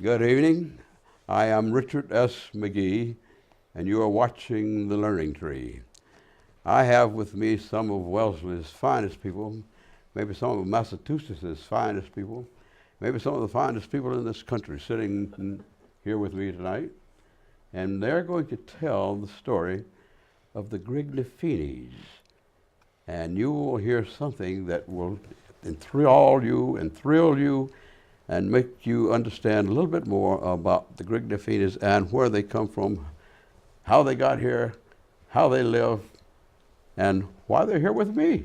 Good evening. I am Richard S. McGee, and you are watching The Learning Tree. I have with me some of Wellesley's finest people, maybe some of Massachusetts' finest people, maybe some of the finest people in this country sitting here with me tonight. And they're going to tell the story of the Grignaffinis. And you will hear something that will enthrall you and make you understand a little bit more about the Grignaffinis and where they come from, how they got here, how they live, and why they're here with me.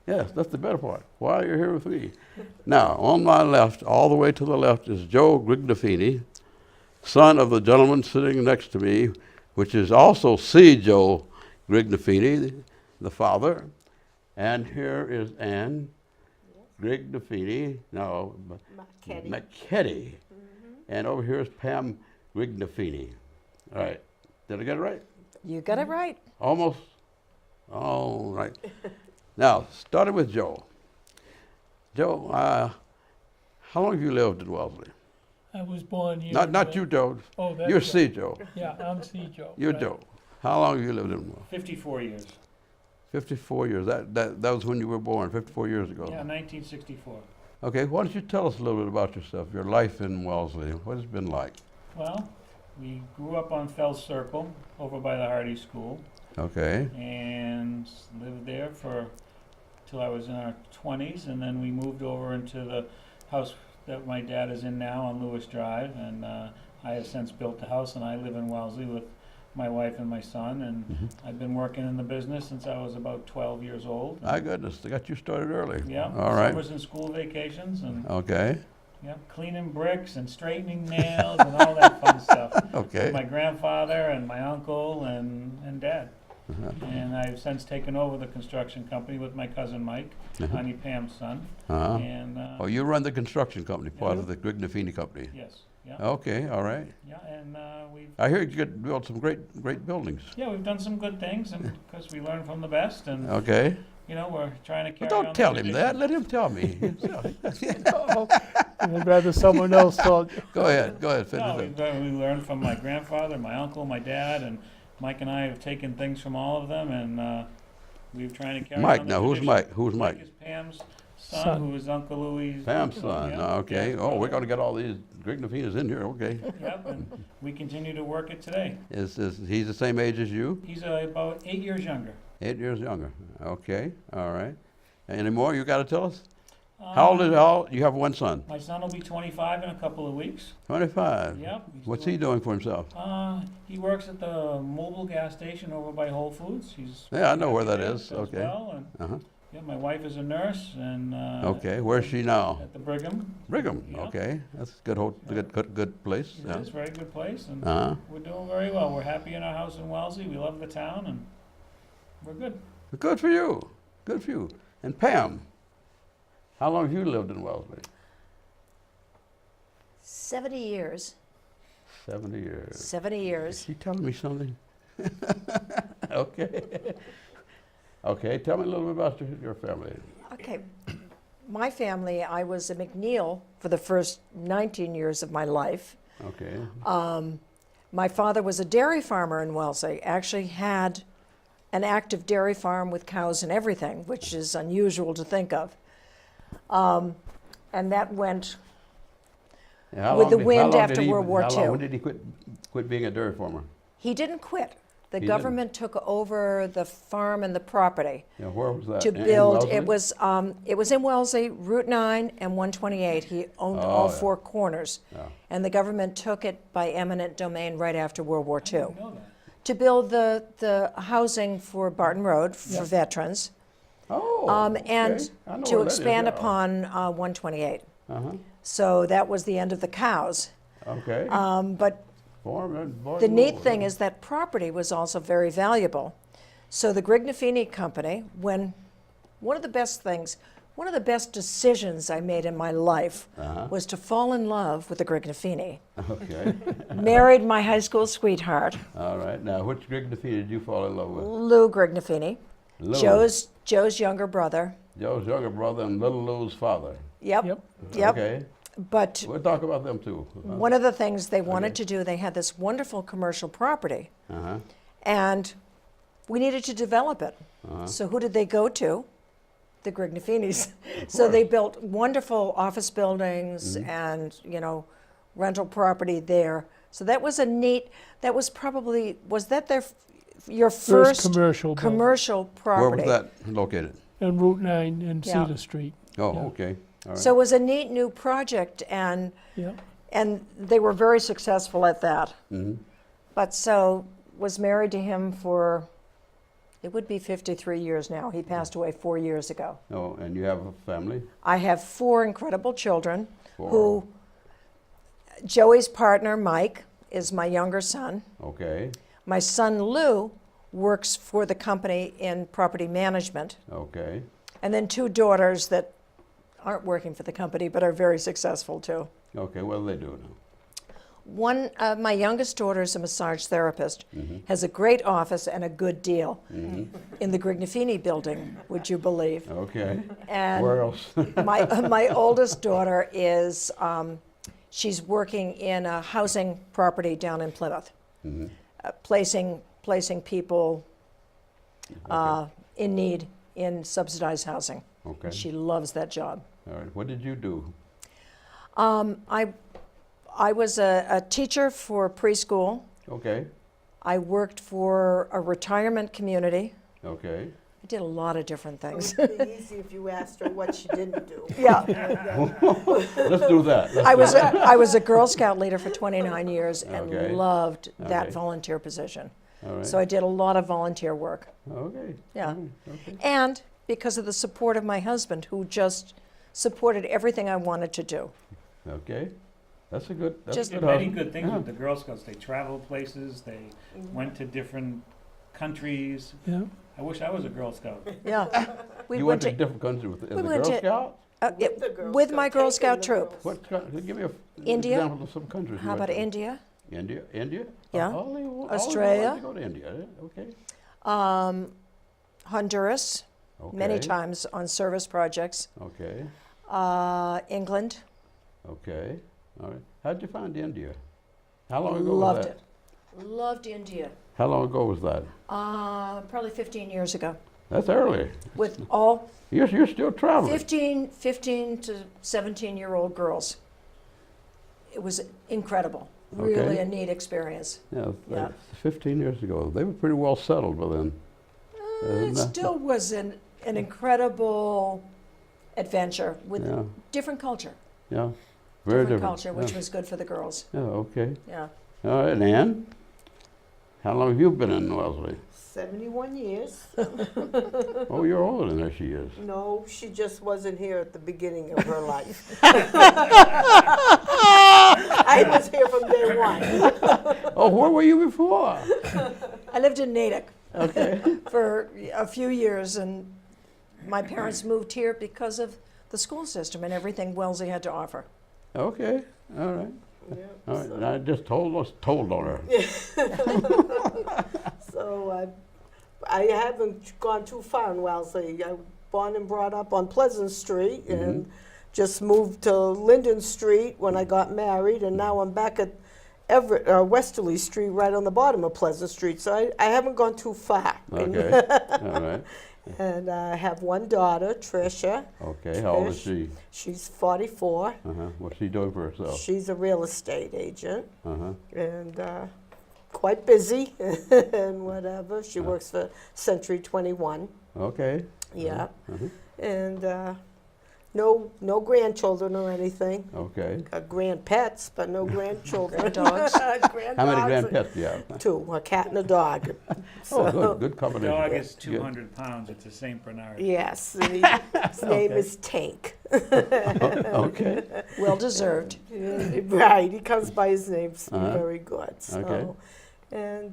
Yes, that's the better part, why you're here with me. Now, on my left, all the way to the left, is Joe Grignaffini, son of the gentleman sitting next to me, which is also C. Joe Grignaffini, the father. And here is Ann Grignaffini, no, McKetty. And over here is Pam Grignaffini. All right, did I get it right? You got it right. Almost. All right. Now, starting with Joe. Joe, how long have you lived in Wellesley? I was born here. Not you, Joe. Oh, that's You're Joe. C. Joe. Yeah, I'm C. Joe. You're right. Joe. How long have you lived in Wellesley? 54 years. 54 years. That was when you were born, 54 years ago. Yeah, 1964. Okay, why don't you tell us a little bit about yourself, your life in Wellesley, what it's been like? Well, we grew up on Fell Circle over by the Hardy School Okay. and lived there till I was in our 20s, and then we moved over into the house that my dad is in now on Lewis Drive, and I have since built the house, and I live in Wellesley with my wife and my son, and I've been working in the business since I was about 12 years old. My goodness, they got you started early. Yeah, All right. summers and school vacations, and Okay. yeah, cleaning bricks and straightening nails and all that fun stuff. Okay. My grandfather and my uncle and dad. And I've since taken over the construction company with my cousin Mike, Honey Pam's son. Uh-huh. And Oh, you run the construction company, part Yeah. of the Grignaffini company. yes, yeah, Okay, all right. yeah, and we've I hear you built some great buildings. we've done some good things, and because we learn from the best, and Okay. you know we're trying to carry Well, on. don't the tell him tradition. that. Let him tell me. I'd rather someone else told you. Go ahead. No, Finish it. we learned from my grandfather, my uncle, my dad, and Mike and I have taken things from all of them, and we've trying to carry Mike, on the now who's tradition. Mike? Who's Mike? Mike is Pam's son, Son. who is Uncle Louis'. Pam's son. Yeah, Okay. yeah, Oh, we're brother. going to get all these Grignaffinis in here. Okay. Yep, and we continue to work it today. Is he's the same age as you? He's about 8 years younger. 8 years younger. Okay. All right. Any more you got to tell us? How you have one son? My son will be 25 in a couple of weeks. 25. Yep. What's he doing for himself? He works at the mobile gas station over by Whole Foods. He's Yeah, I know where that as is. Okay. Well, and Uh-huh. yeah, my wife is a nurse, and Okay. Where's she now? at the Brigham. Brigham. Yeah. Okay. That's a good place. It's a very good place, and Uh-huh. we're doing very well. We're happy in our house in Wellesley. We love the town, and we're good. Good for you. Good for you. And Pam, how long have you lived in Wellesley? 70 years. 70 years. 70 Is years. she telling me something? Okay. Okay, tell me a little bit about your family. Okay. My family, I was a McNeil for the first 19 years of my life. Okay. My father was a dairy farmer in Wellesley, actually had an active dairy farm with cows and everything, which is unusual to think of. And that went How with long the did- how wind long after did he- World War how long- II. When did he quit being a dairy farmer? He didn't quit. The He government took over the farm and the property Yeah, where was that? to In build. Wellesley? It was in Wellesley, Route 9 and 128. He owned Oh, all yeah. four corners. Yeah. And the government took it by eminent domain right after World War II I didn't know that. to build the housing for Barton Road for veterans, Oh, and okay. I know to where that is, expand yeah. upon 128. Uh-huh. So that was the end of the cows. Okay. But the neat thing is that property was also very valuable. So the Grignaffini company, when one of the best decisions I made in my life was to fall in love with the Grignaffini. Okay. Married my high school sweetheart, All right. Now, which Grignaffini did you fall in love with? Lou Grignaffini, Lou. Joe's younger brother. Joe's younger brother and little Lou's father. Yep. Yep. Yep. Okay. But We'll talk about them too. one of the things they wanted Okay. to do, they had this wonderful commercial property, Uh-huh. and we needed to develop it. Uh-huh. So who did they go to? The Grignafinis. So they built wonderful office buildings Mm-hmm. and, you know, rental property there. So that was a neat, that was probably, was that your first commercial building. commercial Where property? was that located? And Route 9 and Yeah. Cedar Street. Oh, Yeah. okay. All right. So it was a neat new project, and Yeah. they were very successful at that. Mhm. But so was married to him for, it would be 53 years now. He passed away 4 years ago. Oh, and you have a family? I have 4 incredible children 4. who, Joey's partner, Mike, is my younger son. Okay. My son, Lou, works for the company in property management. Okay. And then 2 daughters that aren't working for the company but are very successful too. Okay. What do they do now? One, my youngest daughter is a massage therapist, Mm-hmm. has a great office and a good deal in the Grignaffini building, would you believe? Okay. And Where else? my oldest daughter is, she's working in a housing property down in Plymouth, Mhm. placing people in need in subsidized housing. Okay. She loves that job. All right. What did you do? I was a teacher for preschool. Okay. I worked for a retirement community. Okay. I did a lot of different things. It would be easy if you asked her what she didn't do. Yeah. Let's do that. I was a Girl Scout leader for 29 years and Okay. loved that Okay. volunteer position. All right. So I did a lot of volunteer work. Okay. Yeah. All right. Okay. And because of the support of my husband, who just supported everything I wanted to do. Okay. That's a good. That's Just- a Did good many husband. good things Yeah. with the Girl Scouts. They traveled places. They went to different countries. Yeah. I wish I was a Girl Scout. Yeah. We You went to different countries with in we the went Girl to- Scouts? With the Girl with my Scout, Girl taking Scout the troop. girls. What? Give me a India. example of some countries. you How went about to. India? India? India? Yeah. All Australia. like to go to India. Okay. Honduras, Okay. many times on service projects. Okay. England, Okay. All right. How'd you find India? How long ago loved was that? it. Loved India. How long ago was that? Probably 15 years ago. That's early. With all You're still traveling. 15 to 17-year-old girls. It was incredible. Really Okay. a neat experience. Yeah, Yeah. 15 years ago. They were pretty well settled by then. It still was an incredible adventure with Yeah. different culture. Yeah. Very different. Culture, which yeah. was good for the girls. Yeah, okay. Yeah. All right, Ann, how long have you been in Wellesley? 71 years. Oh, you're older than her, she is. No, she just wasn't here at the beginning of her life. I was here from day one. Oh, where were you before? I lived in Natick Okay. for a few years, and my parents moved here because of the school system and everything Wellesley had to offer. Okay. All right. Yeah, All right. so- And I just told on her. So I haven't gone too far in Wellesley. I was born and brought up on Pleasant Street and just moved to Linden Street when I got married, and now I'm back at Westerly Street right on the bottom of Pleasant Street. So I haven't gone too far. Okay. All right. And I have one daughter, Tricia. Okay. How old is Trish. she? She's 44. Uh-huh. What's she doing for herself? She's a real estate agent Uh-huh. and quite busy and whatever. She works for Century 21. Okay. Yeah. Uh-huh. And no grandchildren or anything. Okay. Grand pets, but no grandchildren. Grand dogs. Grand How many dogs. grand pets do you have? 2, a cat and a dog. Oh, good The combination. dog is Good. 200 pounds. It's a St. Bernard. Yes, and his name Okay. is Tank. Okay. Well deserved. Right, he comes by his name, Uh-huh. very good. So. Okay. And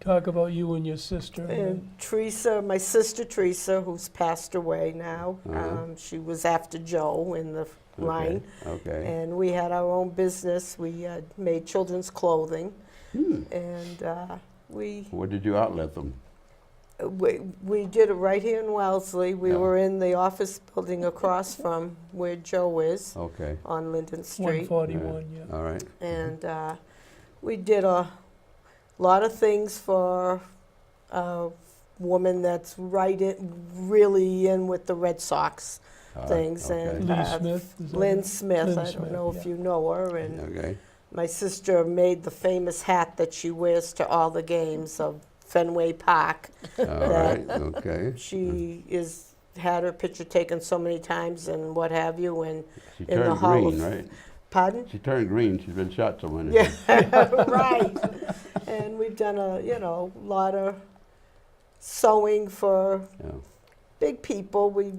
Talk about you and your sister. And Teresa, my sister Teresa, who's passed away now, Uh-huh. she was after Joe in the line. Okay. And we had our own business. We made children's clothing. And we, Where did you outlet them? We did it right here in Wellesley. We Yeah. were in the office building across from where Joe is Okay. on Linden Street. 141, yeah. All right. And we did a lot of things for a woman that's really in with the Red Sox All right, things. okay. And Lee Smith, is that Lynn it? Smith, Lynn I don't Smith, know yeah. if you know her. And Okay. my sister made the famous hat that she wears to all the games of Fenway Park. All right. Okay. She had her picture taken so many times and what have you. And She in the turned Hall green, of- right? pardon? She turned green. She's been shot so many Yeah, times. right. And we've done a lot of sewing for Yeah. big people. We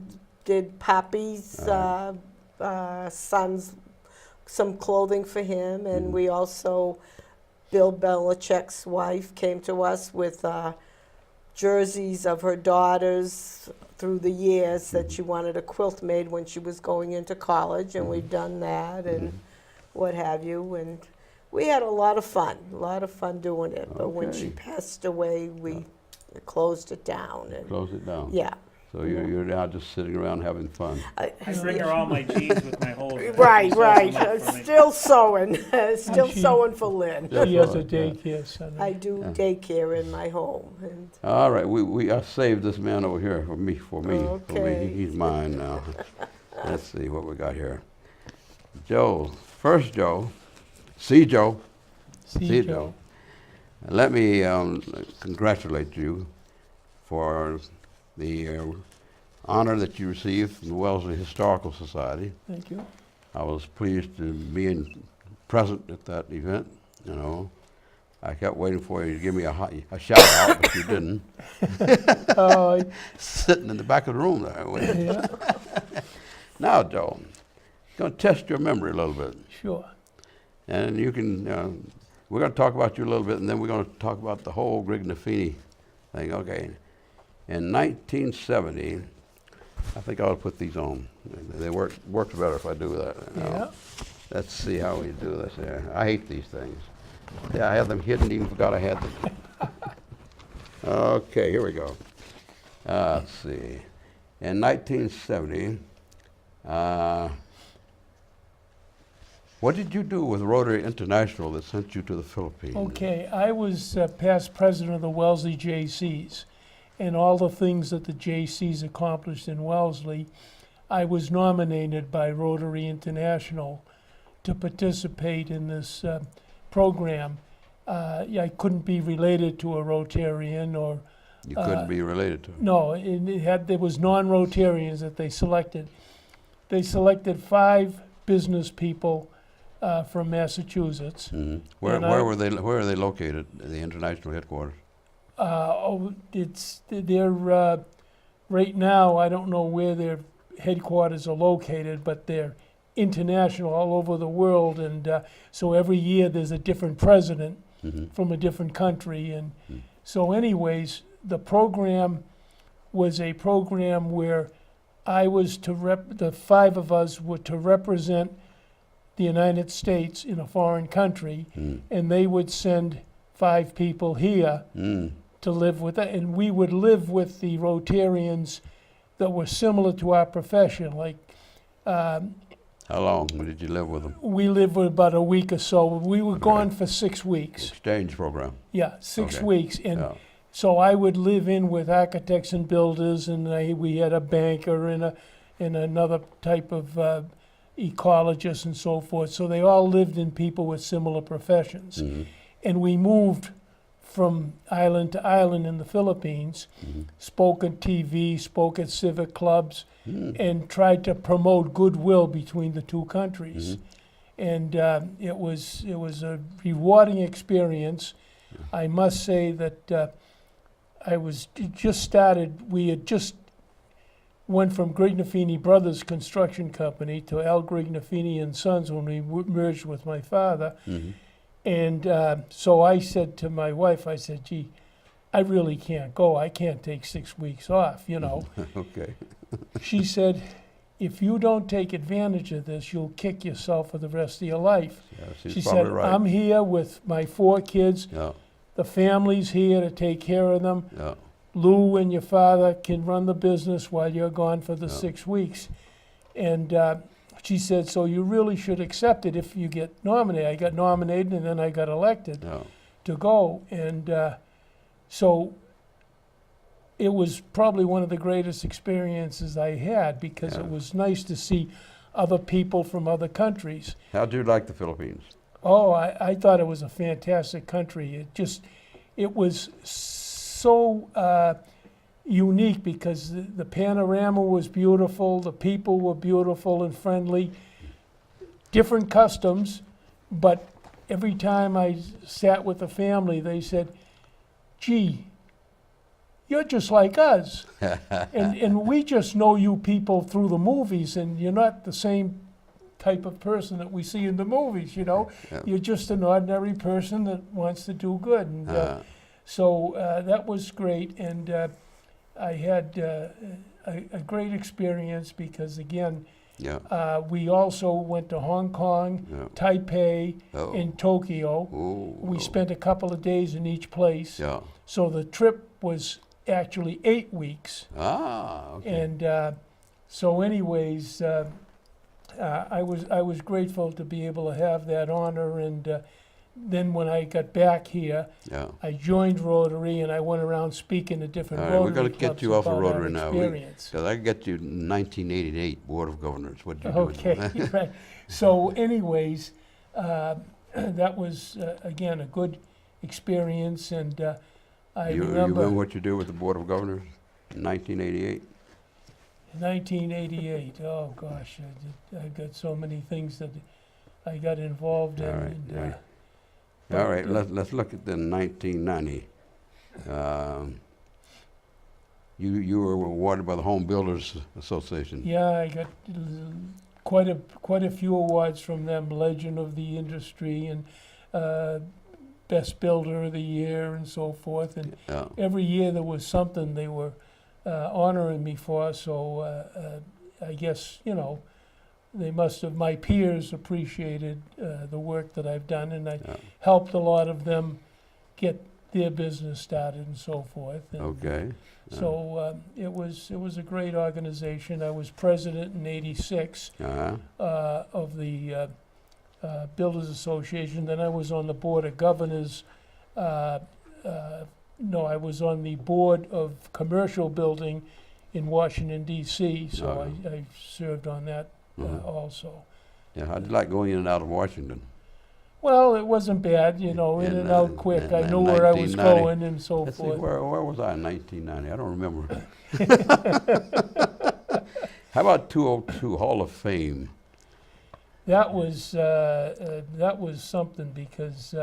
did Poppy's son's some clothing for him, and Mhm. we also, Bill Belichick's wife came to us with jerseys of her daughters through the years that she wanted a quilt made when she was going into college, and we've done that and what have you. And we had a lot of fun doing it. But when she Okay. passed away, we closed it down. And Close it down. yeah. So you're now just sitting around having fun. I bring her all my G's with my holes. Right, She sews right. them up for me. Still sewing, still she- sewing for Lynn. Yeah. He has a Yeah. daycare center. I do Yeah. daycare in my home, and All right. I saved this man over here for me. Okay. He's mine now. Let's see what we got here. Joe. First Joe. See Joe. See, Joe. Let me congratulate you for the honor that you received from the Wellesley Historical Society. Thank you. I was pleased to be present at that event. You know, I kept waiting for you to give me a shout out, but you didn't. Uh, Sitting in the back of the room there. yeah, Now, Joe, going to test your memory a little bit, sure. and you can. We're going to talk about you a little bit, and then we're going to talk about the whole Grignaffini thing. Okay. In 1970, I think I'll put these on. They works better if I do that. Yeah. Let's see how we do this here. I hate these things. Yeah, I had them hidden, even forgot I had them. Okay, here we go. Let's see. In 1970, what did you do with Rotary International that sent you to the Philippines? Okay, I was past president of the Wellesley JCs, and all the things that the JCs accomplished in Wellesley, I was nominated by Rotary International to participate in this program. I couldn't be related to a Rotarian or You couldn't be related to. no. There was non-Rotarians that they selected. They selected 5 business people from Massachusetts. Mhm. And Where are they located? The international headquarters. They're right now. I don't know where their headquarters are located, but they're international all over the world, and so every year there's a different president from a different country, and so anyways, the program was a program where I was the 5 of us were to represent the United States in a foreign country, and they would send 5 people here to live with it, and we would live with the Rotarians that were similar to our profession. Like How long did you live with them? we lived for about a week or so. We were gone for 6 weeks. Exchange program. Yeah, 6 Okay. weeks, and Yeah. so I would live in with architects and builders, and we had a banker and another type of ecologist and so forth. So they all lived in people with similar professions, and we moved from island to island in the Philippines, spoke on TV, spoke at civic clubs, and tried to promote goodwill between the 2 countries. And it was a rewarding experience. I must say that I was just started. We had just went from Grignaffini Brothers Construction Company to Al Grignaffini and Sons when we merged with my father. And so I said to my wife, I said, gee, I really can't go. I can't take 6 weeks off, you know. Okay. She said, if you don't take advantage of this, you'll kick yourself for the rest of your life. Yeah, she's She probably said, right. I'm here with my 4 kids. Yeah. The family's here to take care of them. Yeah. Lou and your father can run the business while you're gone for the 6 weeks. And she said, so you really should accept it if you get nominated. I got nominated, and then I got elected Yeah. to go. And so it was probably one of the greatest experiences I had, because Yeah. it was nice to see other people from other countries. How'd you like the Philippines? Oh, I thought it was a fantastic country. It was so unique, because the panorama was beautiful, the people were beautiful and friendly, different customs, but every time I sat with the family, they said, gee, you're just like us. and we just know you people through the movies, and you're not the same type of person that we see in the movies, you know. Yeah. You're just an ordinary person that wants to do good. And so that was great, and I had a great experience, because, again, Yeah. we also went to Hong Kong, Yeah. Taipei, Oh. and Tokyo. Ooh, We oh. spent a couple of days in each place. Yeah. So the trip was actually 8 weeks. Ah, okay. And so anyways, I was grateful to be able to have that honor. And then when I got back here, Yeah. I joined Rotary, and I went around speaking to different All right, we're Rotary going to get clubs you off of about our Rotary now. experience. Because I get you 1988 Board of Governors. What did you Okay, do? right. So anyways, that was, again, a good experience. And I You remember remember what you do with the Board of Governors in 1988? 1988, oh gosh, I've got so many things that I got involved in. All right, and, all right. but, All right, let's look at the 1990. You were awarded by the Home Builders Association. Yeah, I got quite a few awards from them, Legend of the Industry, and Best Builder of the Year, and so forth. And Yeah. every year there was something they were honoring me for, so I guess, you know, they must have, my peers appreciated the work that I've done, and I Yeah. helped a lot of them get their business started and so forth. And Okay. so it was a great organization. I was president in '86 Uh-huh. of the Builders Association. Then I was on the Board of Governors. No, I was on the Board of Commercial Building in Washington, D.C., so Oh. I served on that Mhm. also. Yeah, how'd you like going in and out of Washington? Well, it wasn't bad, you know, in In, and uh, out quick. in- I in knew where I was 1990. going and so Let's see, forth. where was I in 1990? I don't remember. How about 202 Hall of Fame? That was something, because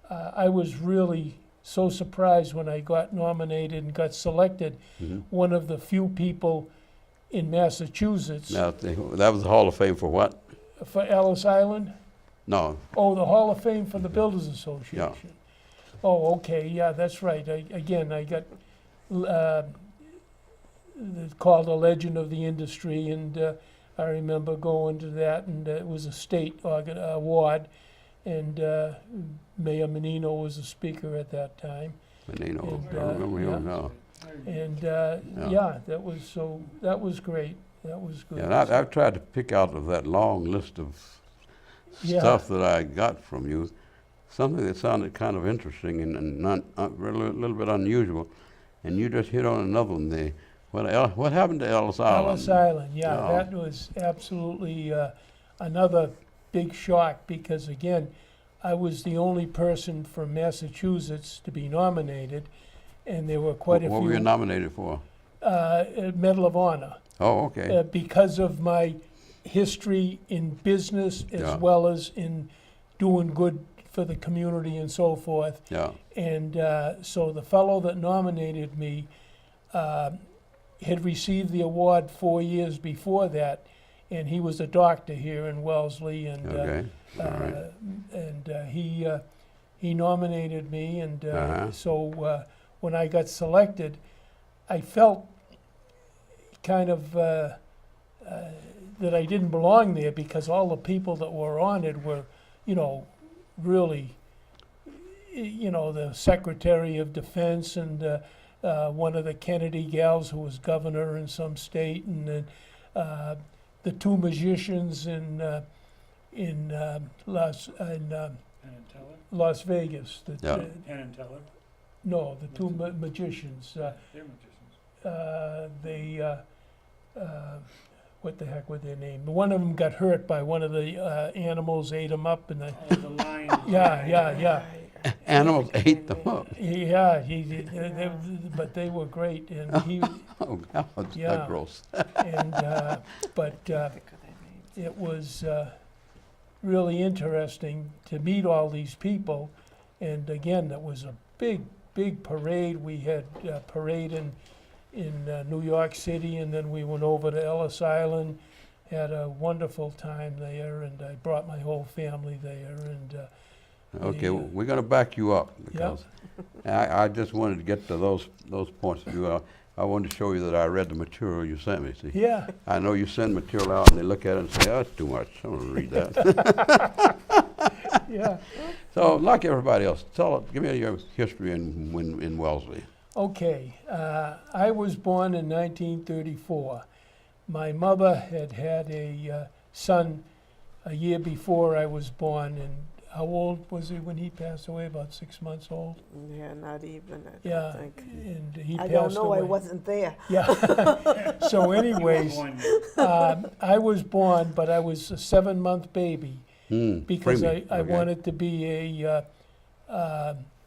I was really so surprised when I got nominated and got selected. Mhm. One of the few people in Massachusetts Now, that was the Hall of Fame for what? for Ellis Island. No. Oh, the Hall of Fame for the Builders Association. Oh, okay, yeah, that's right. I got it's called a Legend of the Industry, and I remember going to that, and it was a state award, and Mayor Menino was a speaker at that time. Menino, And, I remember him yeah. now. And yeah, that was great. That was good. Yeah, and I've tried to pick out of that long list of Yeah. stuff that I got from you, something that sounded kind of interesting and not, a little bit unusual, and you just hit on another one. What happened to Ellis Island? Ellis Island, yeah, Yeah. that was absolutely another big shock, because again, I was the only person from Massachusetts to be nominated, and there were quite a What were you few nominated for? Medal of Honor. Oh, okay. Because of my history in business as Yeah. well as in doing good for the community and so forth. Yeah. And so the fellow that nominated me had received the award 4 years before that, and he was a doctor here in Wellesley, and Okay. All right. he nominated me, and Uh-huh. so when I got selected, I felt kind of that I didn't belong there, because all the people that were on it were, you know, really, you know, the Secretary of Defense and one of the Kennedy gals who was governor in some state, and then the two magicians in Las Las Vegas. Yeah. Penn and Teller. No, the two magicians. They're magicians. What the heck was their name? One of them got hurt by one of the animals, ate him up, and Oh, the lion. yeah. Animals ate them up. Yeah, but they were great, and he, Oh, God, that's Yeah. gross. and but it was really interesting to meet all these people, and again, it was a big parade. We had a parade in New York City, and then we went over to Ellis Island, had a wonderful time there, and I brought my whole family there, and Okay, well, we're going to back you up because I just wanted to get to those points of view. I wanted to show you that I read the material you sent me. See, yeah. I know you send material out and they look at it and say, "Oh, that's too much. I don't want to read that." Yeah. So, like everybody else, give me your history in Wellesley. Okay, I was born in 1934. My mother had a son a year before I was born, and how old was he when he passed away? About 6 months old. Yeah, not even, I Yeah, don't think. and he I passed don't know, away. I wasn't there. Yeah. So, anyways, One. I was born, but I was a 7-month baby because Preemie, I okay. wanted to be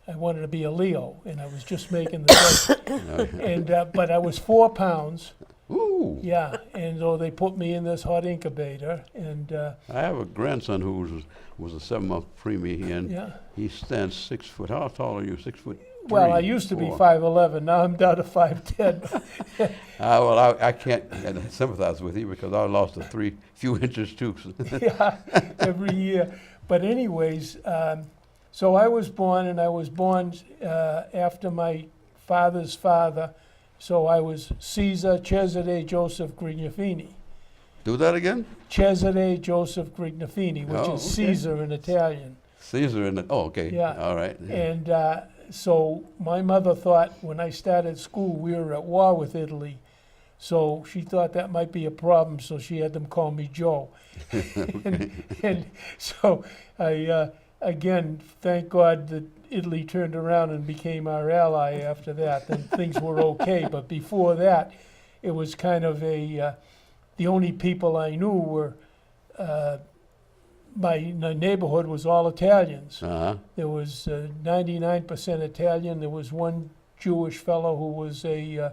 I wanted to be a Leo, and I was just making the grade. And but I was 4 pounds. Ooh. Yeah, and so they put me in this hot incubator, and I have a grandson who was a 7-month preemie, and yeah. he stands 6 foot. How tall are you? 6 foot? Well, I 3, used to be 4? 5'11". Now I'm down to 5'10". Well, I can't sympathize with you because I lost a few inches too. Yeah, every year. But anyways, so I was born, and I was born after my father's father. So I was Caesar Cesare Joseph Grignaffini. Do that again? Cesare Joseph Grignaffini, which Oh, is okay. Caesar in Italian. Caesar and okay. Yeah. All right. And so my mother thought when I started school we were at war with Italy. So she thought that might be a problem, so she had them call me Joe. and so I, again, thank God that Italy turned around and became our ally after that. Then things were okay. But before that, it was kind of the only people I knew were, my neighborhood was all Italians. Uh-huh. There was 99% Italian. There was one Jewish fellow who was a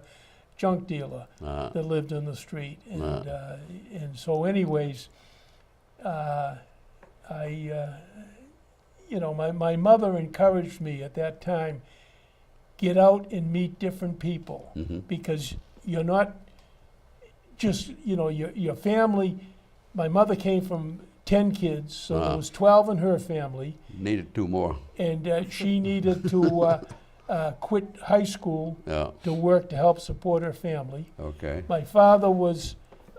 junk dealer Uh-huh. that lived on the street. And so anyways, my mother encouraged me at that time, get out and meet different people, because you're not just, your family. My mother came from 10 kids, so there was 12 in her family, Needed 2 more. and she needed to quit high school Yeah. to work to help support her family. Okay. My father was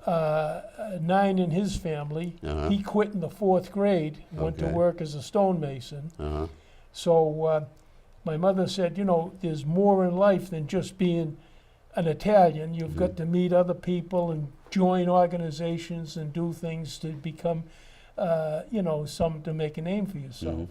9 in his family. Uh-huh. He quit in the 4th grade, went to Okay. work as a stonemason. Uh-huh. So my mother said, there's more in life than just being an Italian. You've got to meet other people and join organizations and do things to become, some to make a name for yourself.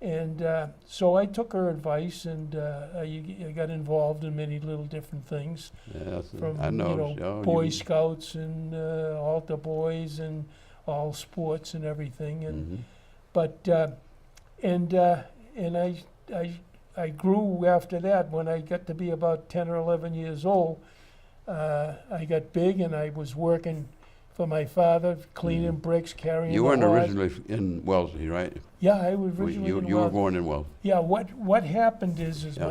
And so I took her advice, and I got involved in many little different things, Yes. from I know. Boy Scouts and altar boys and all sports and everything. And but and I grew after that. When I got to be about 10 or 11 years old, I got big, and I was working for my father, cleaning bricks, carrying. You the weren't horse. originally in Wellesley, right? Yeah, I was originally. in You were Wellesley. born in Wellesley. Yeah, what happened is Yeah.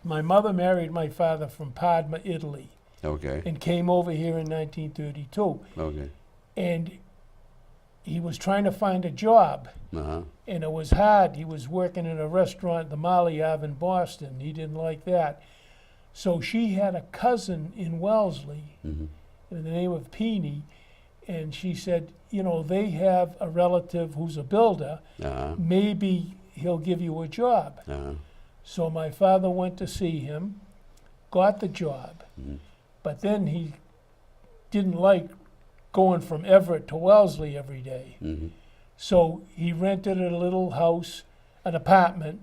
my mother married my father from Padma, Italy, Okay. and came over here in 1932. Okay. And he was trying to find a job, Uh-huh. and it was hard. He was working in a restaurant, the Molly Ave in Boston. He didn't like that. So she had a cousin in Wellesley, in the name of Peony, and she said, they have a relative who's a builder. Uh-huh. Maybe he'll give you a job. Uh-huh. So my father went to see him, got the job, but then he didn't like going from Everett to Wellesley every day. So he rented a little house, an apartment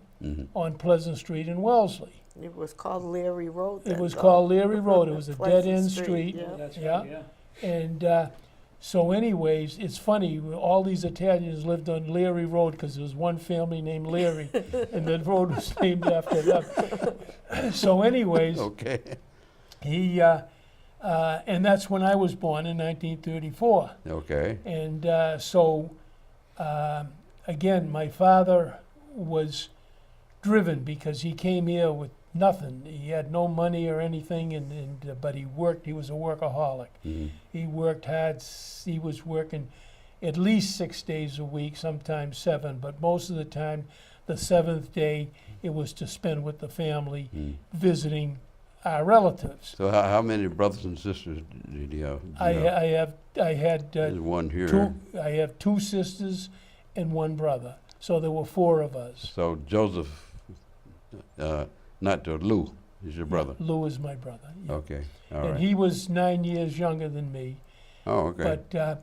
on Pleasant Street in Wellesley. It was called Leary Road. It then, was though. called Leary Road. It was a Pleasant dead-end Street, street. yeah. That's Yeah. right, yeah. And so anyways, it's funny, all these Italians lived on Leary Road because there was one family named Leary, and the road was named after them. So anyways, Okay. he, and that's when I was born in 1934. Okay. And again, my father was driven because he came here with nothing. He had no money or anything, but he worked. He was a workaholic. He worked hard. He was working at least 6 days a week, sometimes 7, but most of the time, the 7th day, it was to spend with the family, visiting our relatives. So how many brothers and sisters did you have? I had There's one here. I have 2 sisters and 1 brother, so there were 4 of us. So Joseph, not Lou, is your brother. Lou is my brother. Yeah. Okay. All And right. he was 9 years younger than me. Oh, okay. But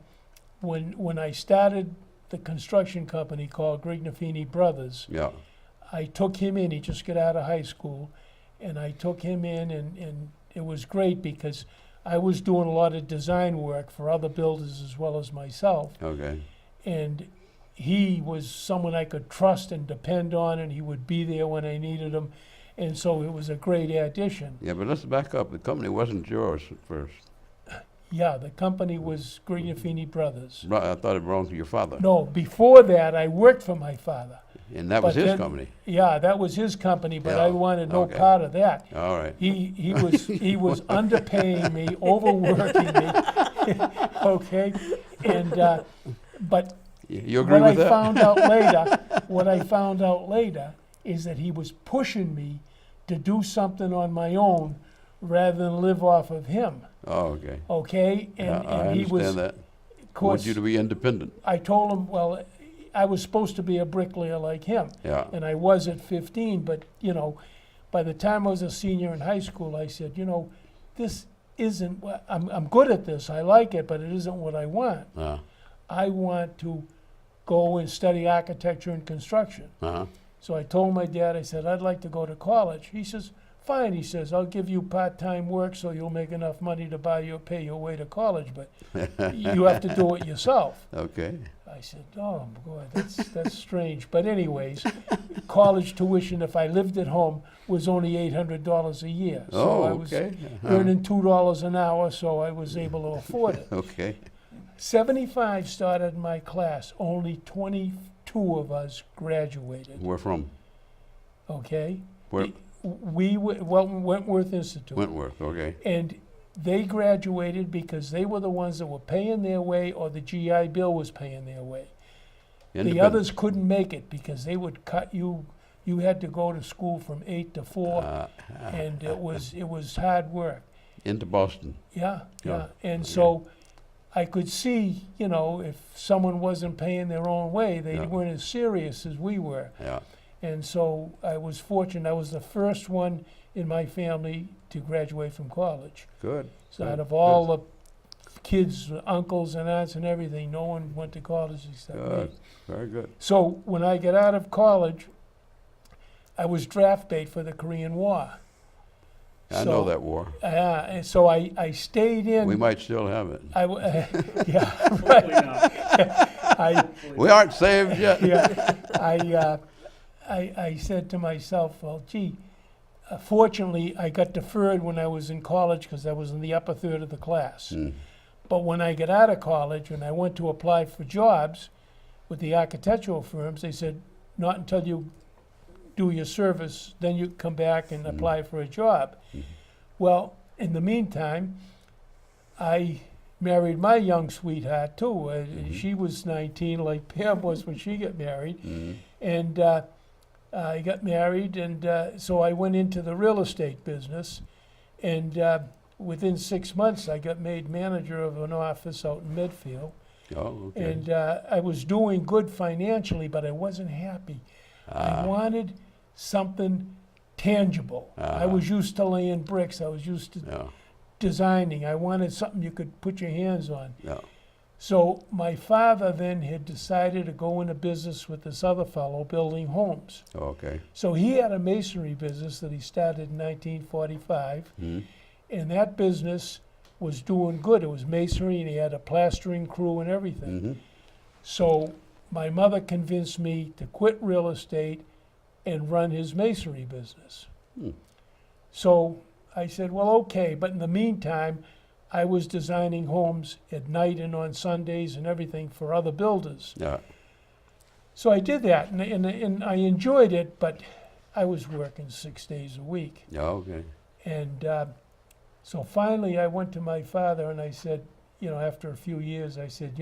when I started the construction company called Grignaffini Brothers, Yeah. I took him in. He just got out of high school, and I took him in, and it was great because I was doing a lot of design work for other builders as well as myself. Okay. And he was someone I could trust and depend on, and he would be there when I needed him. And so it was a great addition. Yeah, but let's back up. The company wasn't yours at first. Yeah, the company was Grignaffini Brothers. I thought it belonged to your father. No, before that, I worked for my father. And that was But his then- company. Yeah, that was his company, but Yeah, I wanted no okay. part of that. All right. He was underpaying me, overworking me. Okay, and but You agree what with that? what I found out later is that he was pushing me to do something on my own rather than live off of him. Oh, okay. Okay, Yeah, I he was. understand that. Of I course, want you to be independent. I told him, well, I was supposed to be a bricklayer like him. Yeah. And I was at 15, but, by the time I was a senior in high school, I said, this isn't, I'm good at this, I like it, but it isn't what I want. I want to go and study architecture and construction. Uh-huh. So I told my dad, I said, I'd like to go to college. He says, fine, he says, I'll give you part-time work so you'll make enough money to pay your way to college, but you have to do it yourself. Okay. I said, oh, boy, that's strange. But anyways, college tuition, if I lived at home, was only $800 a year. So I was okay. earning $2 an hour, so I was able to afford it. Okay. 75 started my class. Only 22 of us graduated, Where from? okay? Where? Wentworth Institute. Wentworth. Okay. And they graduated because they were the ones that were paying their way or the GI Bill was paying their way. The Independent. others couldn't make it because they would cut you. You had to go to school from 8 to 4, and it was hard work. Into Boston. Yeah. Yeah. And so I could see, if someone wasn't paying their own way, they Yeah. weren't as serious as we were. Yeah. And so I was fortunate. I was the first one in my family to graduate from college. Good. So Good. out of all the kids, uncles and aunts and everything, no one went to college except Good. me. Very good. So when I got out of college, I was draft bait for the Korean War. I know that war. And so I stayed in. We might still have it. Yeah, Hopefully not. I, We aren't saved yet. yeah, I said to myself, well, gee, fortunately, I got deferred when I was in college because I was in the upper third of the class. But when I got out of college and I went to apply for jobs with the architectural firms, they said, not until you do your service, then you come back and apply for a job. Well, in the meantime, I married my young sweetheart too. She was 19, like Pam was when she got married. And I got married, and so I went into the real estate business. And within 6 months, I got made manager of an office out in Medfield. Oh, okay. And I was doing good financially, but I wasn't happy. I wanted something tangible. I Uh-huh. was used to laying bricks. I was used to Yeah, designing. I wanted something you could put your hands on. yeah. So my father then had decided to go into business with this other fellow building homes. Okay. So he had a masonry business that he started in 1945, Mhm. and that business was doing good. It was masonry, and he had a plastering crew and everything. Mhm. So my mother convinced me to quit real estate and run his masonry business. Hmm. So I said, well, okay, but in the meantime, I was designing homes at night and on Sundays and everything for other builders. Yeah. So I did that, and I enjoyed it, but I was working 6 days a week. Yeah. Okay. And so finally I went to my father and I said, after a few years, I said,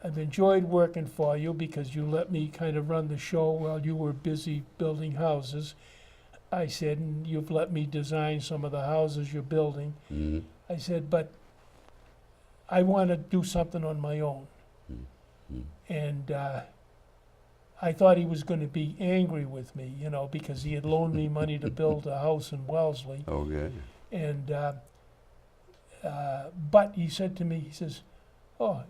I've enjoyed working for you because you let me kind of run the show while you were busy building houses. I said, and you've let me design some of the houses you're building. Mhm. I said, but I want to do something on my own. Mhm. And I thought he was going to be angry with me, because he had loaned me money to build a house in Wellesley. Okay. And but he said to me, he says, "Oh,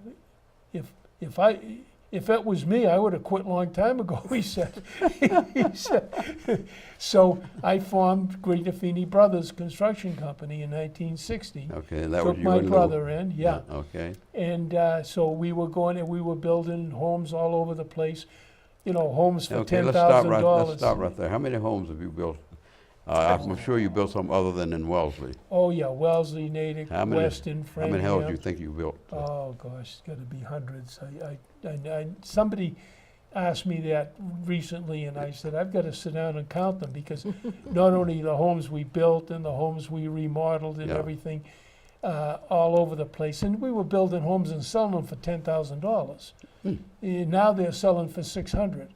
if that was me, I would have quit a long time ago." He said. He said. So I formed Grignaffini Brothers Construction Company in 1960. Okay. And that was Took you my and Lou. brother in, yeah. Okay. And so we were going and we were building homes all over the place. Homes for Okay. $10,000. Let's stop right there. How many homes have you built? I'm sure you built some other than in Wellesley. Oh yeah, Wellesley, Natick, How many- Weston, How many houses do you Framingham. think you built? Oh gosh, it's got to be hundreds. Somebody asked me that recently, and I said I've got to sit down and count them because not only the homes we built and the homes we remodeled and Yeah. everything, all over the place, and we were building homes and selling them for $10,000. Now they're selling for $600.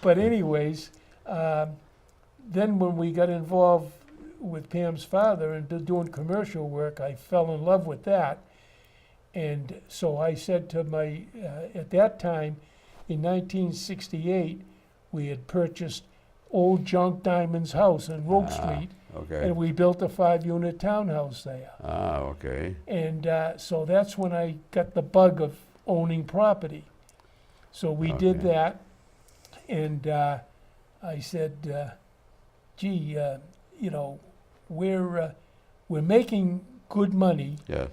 But anyways. Then when we got involved with Pam's father and doing commercial work, I fell in love with that. And so I said to at that time, in 1968, we had purchased old Junk Diamond's house in Rogue Street, Okay. and we built a 5-unit townhouse there. Okay. And so that's when I got the bug of owning property. So we did Okay. that, and I said, gee, we're making good money Yes.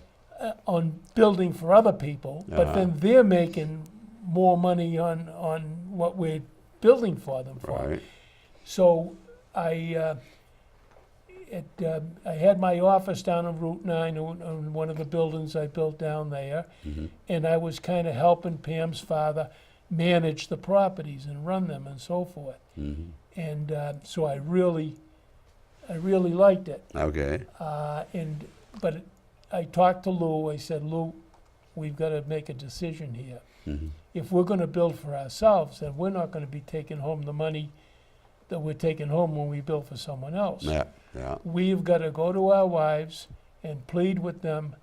on building for other people, but then they're making more money on what we're building for them for. Right. So I had my office down on Route 9 on one of the buildings I built down there, and I was kind of helping Pam's father manage the properties and run them and so forth. Mhm. And so I really liked it. Okay. But I talked to Lou. I said, Lou, we've got to make a decision here. Mhm. If we're going to build for ourselves, then we're not going to be taking home the money that we're taking home when we build for someone else. Yeah. Yeah. We've got to go to our wives and plead with them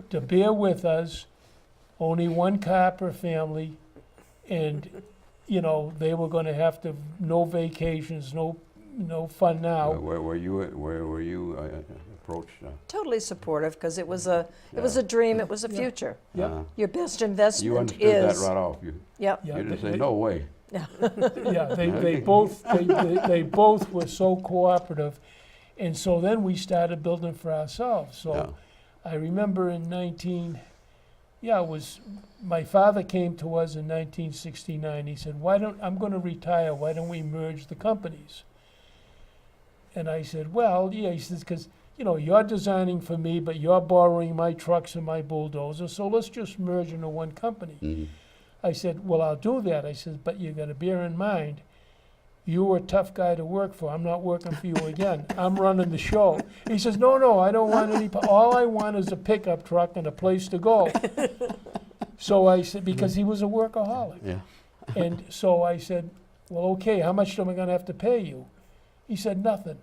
to bear with us, only one car per family, and they were going to have to no vacations, no fun now. Where were you approached? Totally supportive because it was a dream, it was a future. Yeah. Your best You investment understood is. that right off. You Yep. Yeah, didn't say they- no way. Yeah, they both were so cooperative, and so then we started building for ourselves. So Yeah. I remember in my father came to us in 1969. He said, I'm going to retire. Why don't we merge the companies? And I said, well, yeah. He says, because you're designing for me, but you're borrowing my trucks and my bulldozers, so let's just merge into one company. Mhm. I said, well, I'll do that. I said, but you got to bear in mind, you were a tough guy to work for. I'm not working for you again. I'm running the show. He says, no, I don't want any. All I want is a pickup truck and a place to go. So I said, because he was a workaholic. Yeah. And so I said, well, okay, how much am I going to have to pay you? He said, nothing.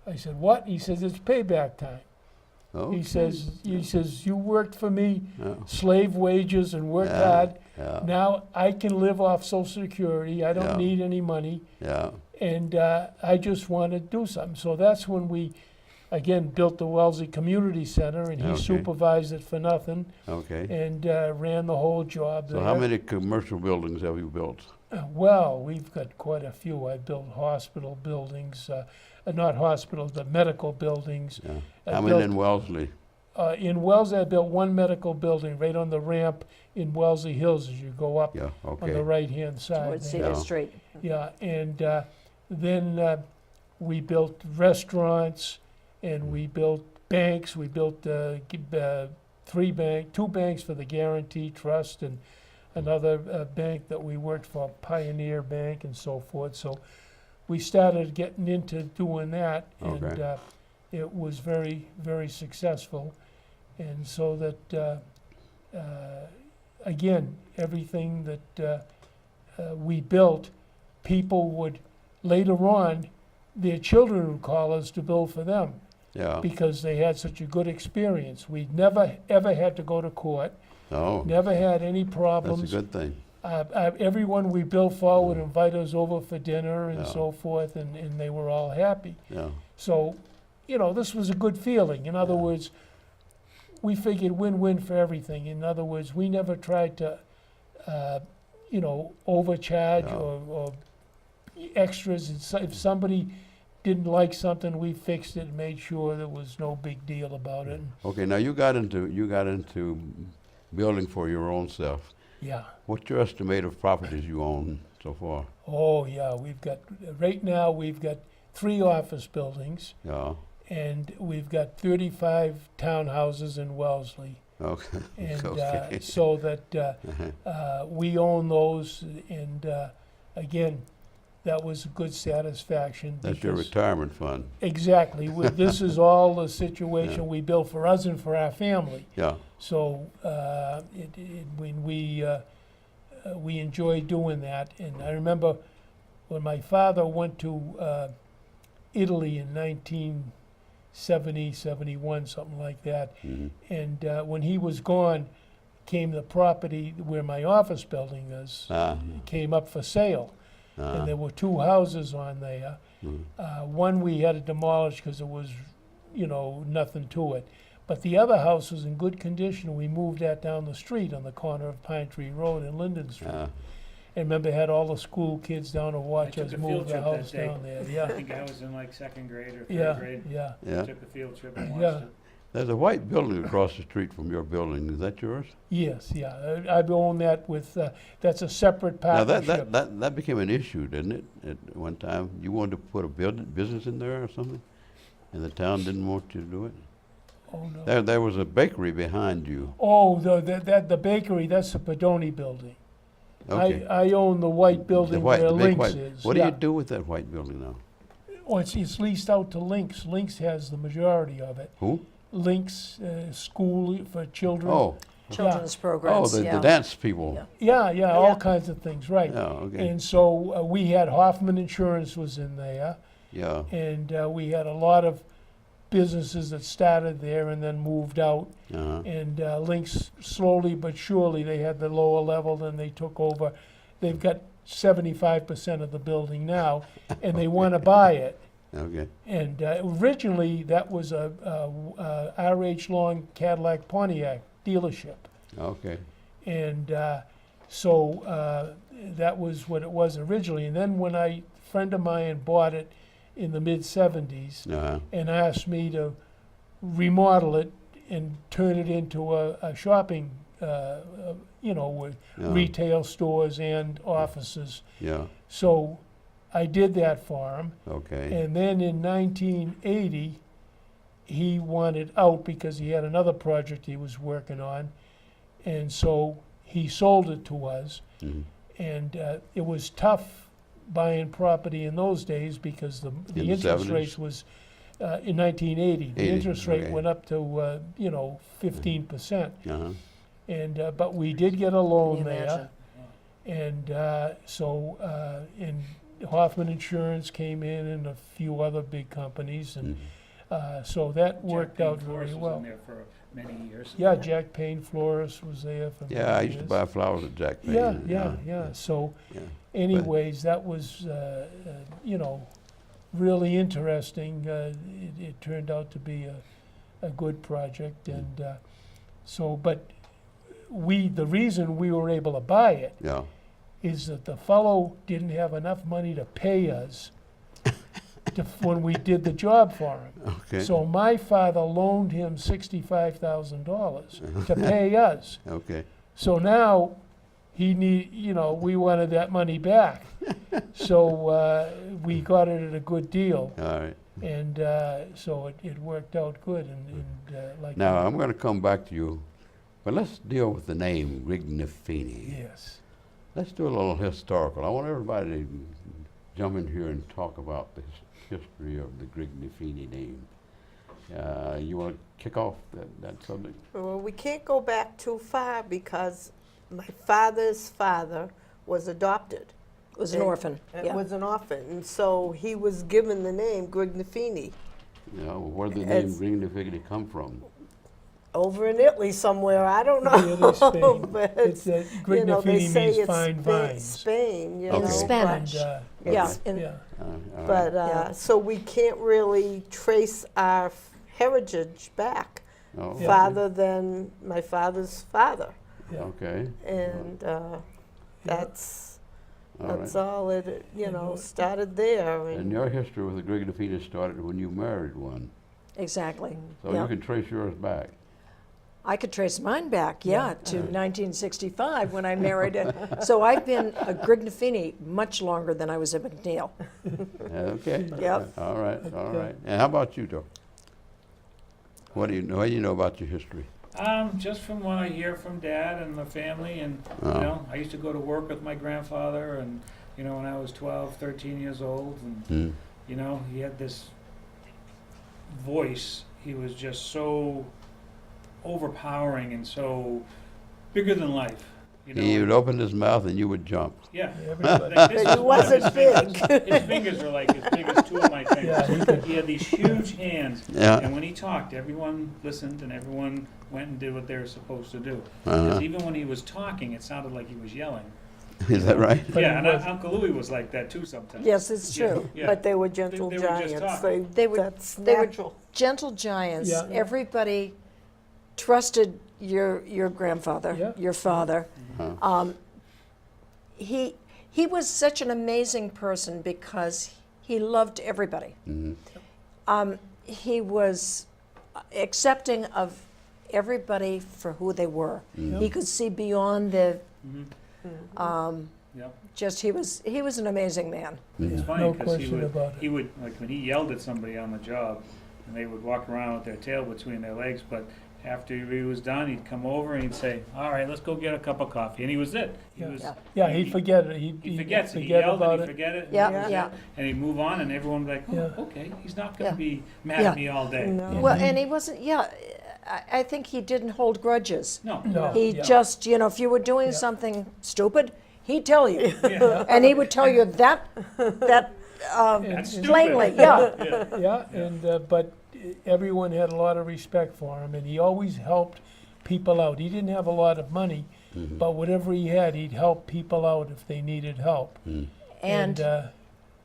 I said, what? He says, it's payback time. Okay. He says, you worked for me, Yeah. slave wages and worked Yeah, hard. yeah. Now I can live off Social Security. I don't Yeah. need any money. Yeah. And I just want to do something. So that's when we, again, built the Wellesley Community Center, and he Okay. supervised it for nothing Okay. and ran the whole job So there. how many commercial buildings have you built? Well, we've got quite a few. I built hospital buildings, not hospitals, but medical buildings. Yeah. I How many built- in Wellesley? In Wellesley, I built one medical building right on the ramp in Wellesley Hills as you go up Yeah. on the Okay. right-hand side. Towards there. Cedar Yeah. Street. Yeah, and then we built restaurants, and we built banks. We built two banks for the Guarantee Trust, and another bank that we worked for, Pioneer Bank, and so forth. So we started getting into doing that, and Okay. it was very, very successful. And so that, again, everything that we built, people would, later on, their children would call us to build for them Yeah. because they had such a good experience. We never, ever had to go to court, Oh, never had any that's problems. a good thing. Everyone we built for would invite us over for dinner and Yeah. so forth, and they were all happy. Yeah. So, this was a good feeling. In other Yeah. words, we figured win-win for everything. In other words, we never tried to, overcharge Yeah. or extras. If somebody didn't like something, we fixed it and made sure there was no big deal about it. Okay. Now you got into building for your own self. Yeah. What's your estimate of properties you own so far? Oh, yeah. Right now, we've got 3 office buildings, Yeah. and we've got 35 townhouses in Wellesley. Okay. And Okay. so that we own those, and again, that was a good satisfaction. That's your because- retirement fund. Exactly. This is all the situation we built for us and for our family. Yeah. So when we enjoy doing that. And I remember when my father went to Italy in 1970, 71, something like that. Mhm. And when he was gone, came the property where my office building is, Ah. came up for sale. And there were 2 houses on there. Mhm. One we had to demolish because it was, nothing to it. But the other house was in good condition. We moved that down the street on the corner of Pine Tree Road and Linden Street. Ah. And remember, had all the school kids down to watch took us a move field the trip that house day. down there. I Yeah, think I was in like 2nd grade or 3rd yeah, grade. yeah. Yeah. Took a field trip and Yeah. watched it. There's a white building across the street from your building. Is that yours? Yes, yeah. I own that with, that's a separate Now partnership. that became an issue, didn't it? At one time, you wanted to put a business in there or something, and the town didn't want you to do it. Oh, no. There was a bakery behind you. Oh, the bakery, that's the Pedoni building. Okay. I own the white building where the big Lynx white. is. What yeah. do you do with that white building now? Oh, it's leased out to Lynx. Lynx has the majority of it. Who? Lynx School for Children. Oh, Children's oh, programs, the yeah. dance people. Yeah. Yeah, all Yeah. kinds of things, right. Yeah. Okay. And so we had Hoffman Insurance was in there, Yeah. and we had a lot of businesses that started there and then moved out. Uh-huh. And Lynx, slowly but surely, they had the lower level, then they took over. They've got 75% of the building now, and they want to buy it. Okay. And originally, that was a R.H. Long Cadillac Pontiac dealership. Okay. And so that was what it was originally. And then when a friend of mine bought it in the mid-'70s Uh-huh. and asked me to remodel it and turn it into a shopping, with Yeah. retail stores and offices. Yeah. So I did that for him. Okay. And then in 1980, he wanted out because he had another project he was working on. And so he sold it to us. Mhm. And it was tough buying property in those days because the the interest 70s? rates was, in 1980, the 80, interest rate okay. went up to, 15%. Uh-huh. And, but we did get a loan Can you there. imagine? And and Hoffman Insurance came in and a few other big companies. And So that Jack worked Payne out Florist very was well. in there for many years. Yeah, Jack Payne Florist was there for many Yeah, I used to years. buy flowers at Jack Payne. Yeah. So Yeah. anyways, that was, really interesting. It turned out to be a good project, and but the reason we were able to buy it Yeah. is that the fellow didn't have enough money to pay us when we did the job for him. Okay. So my father loaned him $65,000 to pay us. Okay. So now we wanted that money back. So we got it at a good deal, All right. and so it worked out good. And like Now, I'm going to come back to you, but let's deal with the name Grignaffini. yes, Let's do a little historical. I want everybody to jump in here and talk about the history of the Grignaffini name. You want to kick off that subject? Well, we can't go back too far because my father's father was adopted. Was an orphan. It Yeah. was an orphan, and so he was given the name Grignaffini. You know, where did the name It's- Grignaffini come from? Over in Italy somewhere, I don't know. Italy, Spain. But It's, they Grignaffini say means it's fine vines. Spain, you Okay. know. In Spanish. And, Yeah. it's- in- yeah. All But right. Yeah. so we can't really trace our heritage back Oh, Yeah. farther than my father's father, Yeah. Okay. and that's All right. that's all it started there. And your history with the Grignaffini started when you married one. Exactly. So Yeah. you can trace yours back. I could trace mine back, yeah, Yeah. to 1965 when I married so I've been a Grignaffini much longer than I was a McNeil. Okay. Yep. All right. All Okay. right. And how about you, Joe? What do you know about your history? Just from what I hear from Dad and the family, and Oh. I used to go to work with my grandfather, and when I was 12, 13 years old, and Hmm. he had this voice. He was just so overpowering and so bigger than life. He would open his mouth and you would jump. Yeah. Everybody. Like, this He is one of wasn't his fingers. His fingers were like as big as two of my Yeah, fingers. He had these huge hands, Yeah. and when he talked, everyone listened and everyone went and did what they were supposed to do. Uh-huh. 'Cause even when he was talking, it sounded like he was yelling. Is that right? But Yeah, he and was- Uncle Louis was like that too sometimes. Yes, it's true. Yeah. But they were gentle They were just giants. talking. They were- That's they were- natural. Gentle giants. Yeah. Everybody trusted your grandfather, Yeah. your father. Uh-huh. He was such an amazing person because he loved everybody. Mhm. He was accepting of everybody for who they were. He could see beyond the. Yep. Just he was an amazing man. It's Yeah, funny no because question about he would like when he yelled at somebody on the job, and they would walk around with their tail between their legs. But after he was done, he'd come over and he'd say, "All right, let's go get a cup of coffee," and he was it. He Yeah. was. Yeah. Yeah, he'd forget it. He forgets it. He forget yelled about and he'd it. forget it. and Yeah, that was yeah. it. And he'd move on, and everyone would be like, "Oh, Yeah. okay, he's not going Yeah. to be mad Yeah. at me all day." No. Well, and he wasn't. Yeah, I think he didn't hold grudges. No. No. He yeah. just, if you were doing Yeah. something stupid, he'd tell you, Yeah. and he would tell you that That's stupid. plainly. Yeah, Yeah. Yeah, and but everyone had a lot of respect for him, and he always helped people out. He didn't have a lot of money, but whatever he had, he'd help people out if they needed help.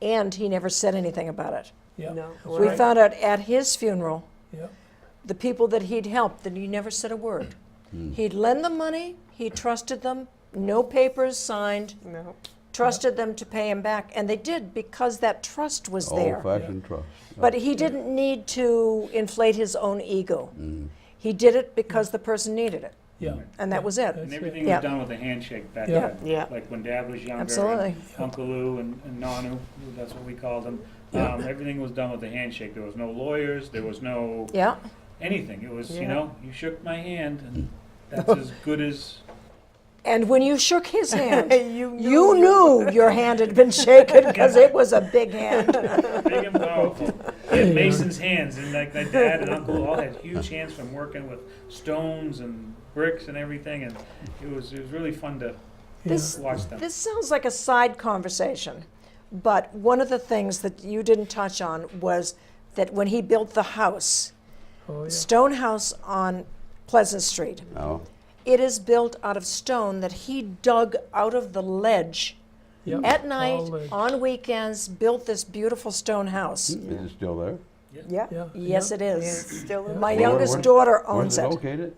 and he never said anything about it. Yeah, No. We Right. found out at his funeral, yeah, the people that he'd helped, that he never said a word. He'd lend them money. He trusted them. No papers signed. No. Trusted them to pay him back, and they did because that trust was there. Old-fashioned trust. But he didn't need to inflate his own ego. He did it because the person needed it, yeah. and that was it. And That's everything Yeah. was done with a handshake back Yeah. then. Yeah. Like when Dad was younger. Absolutely. And Uncle Lou and Nanu, that's what we called them. Yeah. Everything was done with a handshake. There was no lawyers. There was no Yeah, anything. It was, Yeah. you shook my hand, and that's as good as. and when you shook his hand, you you knew your hand had been shaken because it was a big hand. Big and powerful. He had Mason's hands, and like my dad and uncle all had huge hands from working with stones and bricks and everything, and it was really fun to This watch them. this sounds like a side conversation, but one of the things that you didn't touch on was that when he built the house, Oh, yeah. stone house on Pleasant Street, Oh, it is built out of stone that he dug out of the ledge Yep. at night, All ledge. on weekends, built this beautiful stone house. is it still there? Yeah. Yeah. Yes, it It's is. still in My Where- youngest where- daughter Where's owns it it. located?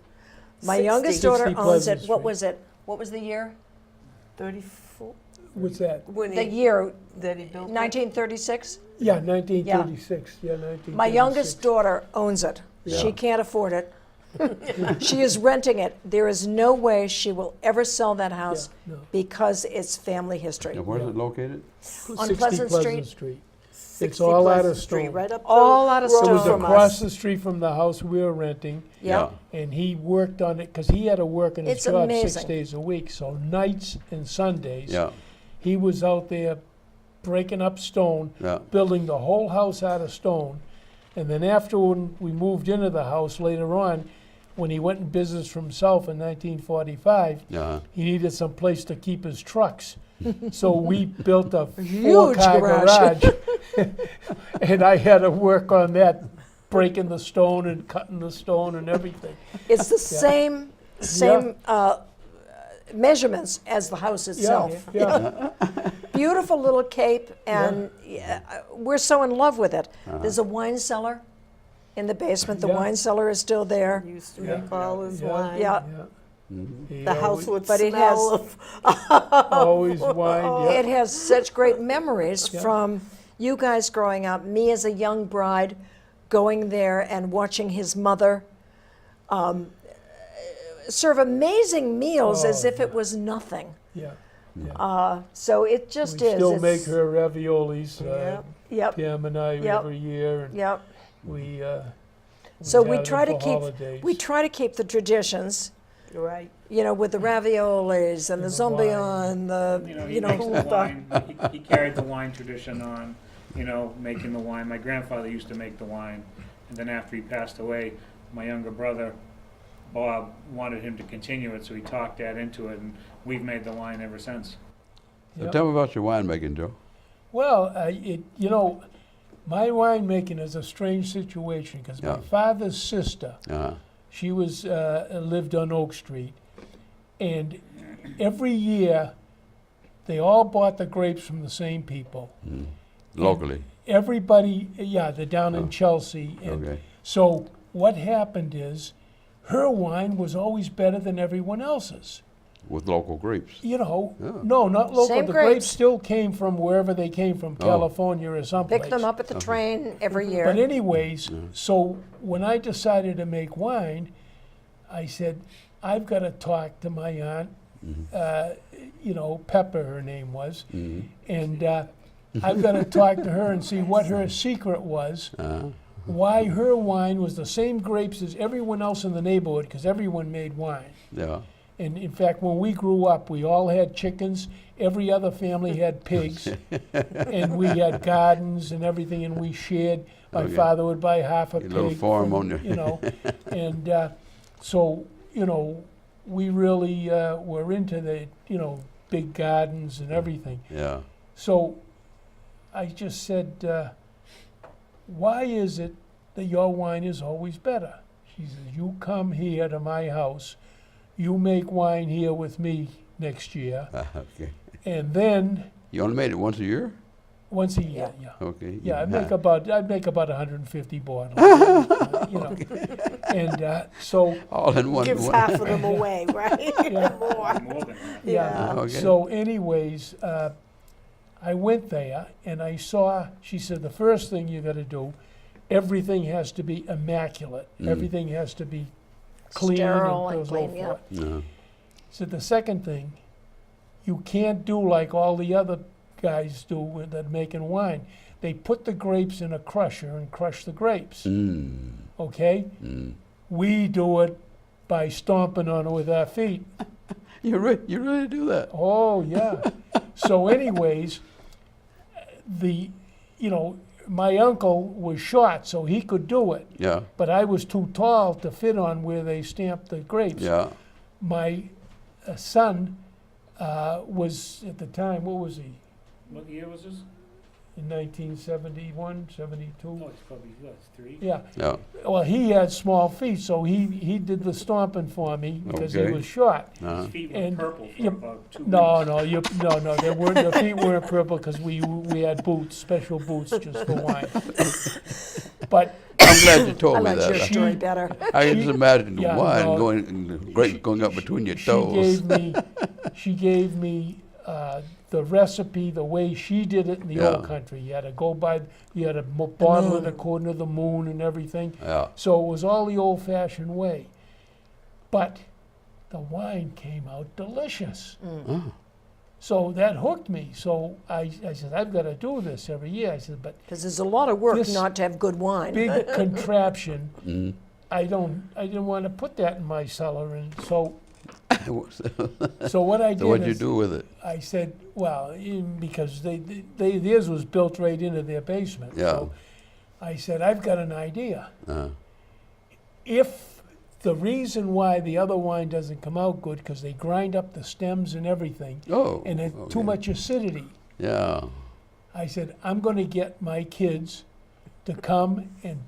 My 60. youngest daughter 60 owns it. Pleasant What Street. was it? What was the year? 34. What's that? When The he, year, that he built it. 1936? Yeah, 1936. Yeah, 1936. My youngest daughter owns it. She Yeah. can't afford it. She is renting it. There is no way she will ever sell that house Yeah, no. because it's family history. And where's it located? On 60 Pleasant Street. 60 It's all out of Pleasant Street, stone. right up All the out of road It was stone. from across us. the street from the house we were renting, Yeah. and he worked on it because he had to work in his It's job amazing. 6 days a week. So nights and Sundays, Yeah, he was out there breaking up stone, yeah. building the whole house out of stone. And then after when we moved into the house later on, when he went in business for himself in 1945, Yeah. he needed some place to keep his trucks. So we built a Huge four-car garage. and I had to work on that, breaking the stone and cutting the stone and everything. It's the same measurements as the house itself. Yeah. Beautiful little cape, and we're so in love with it. There's a wine cellar in the basement. The Yeah. wine cellar is still there. He used to Yeah. make all his Yeah. wine. Yeah. He The house would But it smell has- of. always wine. Yeah. It has such great memories Yeah. from you guys growing up, me as a young bride going there and watching his mother serve amazing meals as Oh, if it was nothing. Yeah. Yeah. So it just We is. still It's- make her raviolis. Yep. Yep, Pam and I Yep. every year, and yep. we. So had we them try to for keep holidays. we try to keep the traditions, Right. you know, with the raviolis and the And the wine. zombie the He makes the the- wine, he carried the wine tradition on, making the wine. My grandfather used to make the wine, and then after he passed away, my younger brother, Bob, wanted him to continue it, so he talked that into it, and we've made the wine ever since. So Yep. tell me about your winemaking, Joe. Well, my winemaking is a strange situation because Yeah. my father's sister, Uh-huh. she was lived on Oak Street, and every year they all bought the grapes from the same people. Locally. Everybody, yeah, they're down in Oh. Chelsea, and Okay. so what happened is her wine was always better than everyone else's. With local grapes. No, Oh. not local. Same the grapes. grapes still came from wherever they came from, Oh. California or someplace. pick them up at the train every year. But anyways, so when I decided to make wine, I said, I've got to talk to my aunt, Pepper, her name was, and I've got to talk to her and see what her secret was, why her wine was the same grapes as everyone else in the neighborhood, because everyone made wine. Yeah. And in fact, when we grew up, we all had chickens. Every other family had pigs, and we had gardens and everything, and we shared. My Okay. father would buy half a Your pig. little farm on your- And so we really were into the big gardens and everything. Yeah. So I just said, why is it that your wine is always better? She says, you come here to my house, you make wine here with me next year, Okay. and then You only made it once a year? once a year, yeah. Okay. Yeah, I'd make about 150 bottles, And so, All in one. Gives one- half of them away, right? Yeah. More. More than that. yeah. Okay. So anyways, I went there and I saw, she said, the first thing you got to do, everything has to be immaculate. Everything has to be clean Sterile and and so clean, yeah. forth. No. So the second thing, you can't do like all the other guys do that are making wine. They put the grapes in a crusher and crush the grapes, okay? We do it by stomping on it with our feet. You really do that? Oh, yeah. So anyways, my uncle was short, so he could do it. Yeah. But I was too tall to fit on where they stamped the grapes. Yeah. My son was, at the time, what was he? What year was this? in 1971, 72. Oh, it's probably, it's 3. Yeah. Yeah. Well, he had small feet, so he did the stomping for me because he Okay. was short. Uh-huh. His feet were And purple for you- about 2 No, weeks. no, they weren't. The feet weren't purple because we had boots, special boots just for wine. But I'm glad you I told me like your that. story better. I can just imagine the Yeah, wine no. going, the grape going up between your toes. she gave me the recipe the way she did it in the old Yeah. country. You had to go by, you had to bottle it according to the moon and everything. Yeah. So it was all the old-fashioned way. But the wine came out delicious. Oh. So that hooked me. So I said, I've got to do this every year. I said, but Because there's a lot of work This not to have good wine. big contraption, Mm. I didn't want to put that in my cellar. And so So so what I did what'd you is do with it? I said, well, because theirs was built right into their basement. Yeah. So I said, I've got an idea. Uh, If the reason why the other wine doesn't come out good, because they grind up the stems and everything, oh. and it's too okay. much acidity, Yeah. I said, I'm going to get my kids to come, and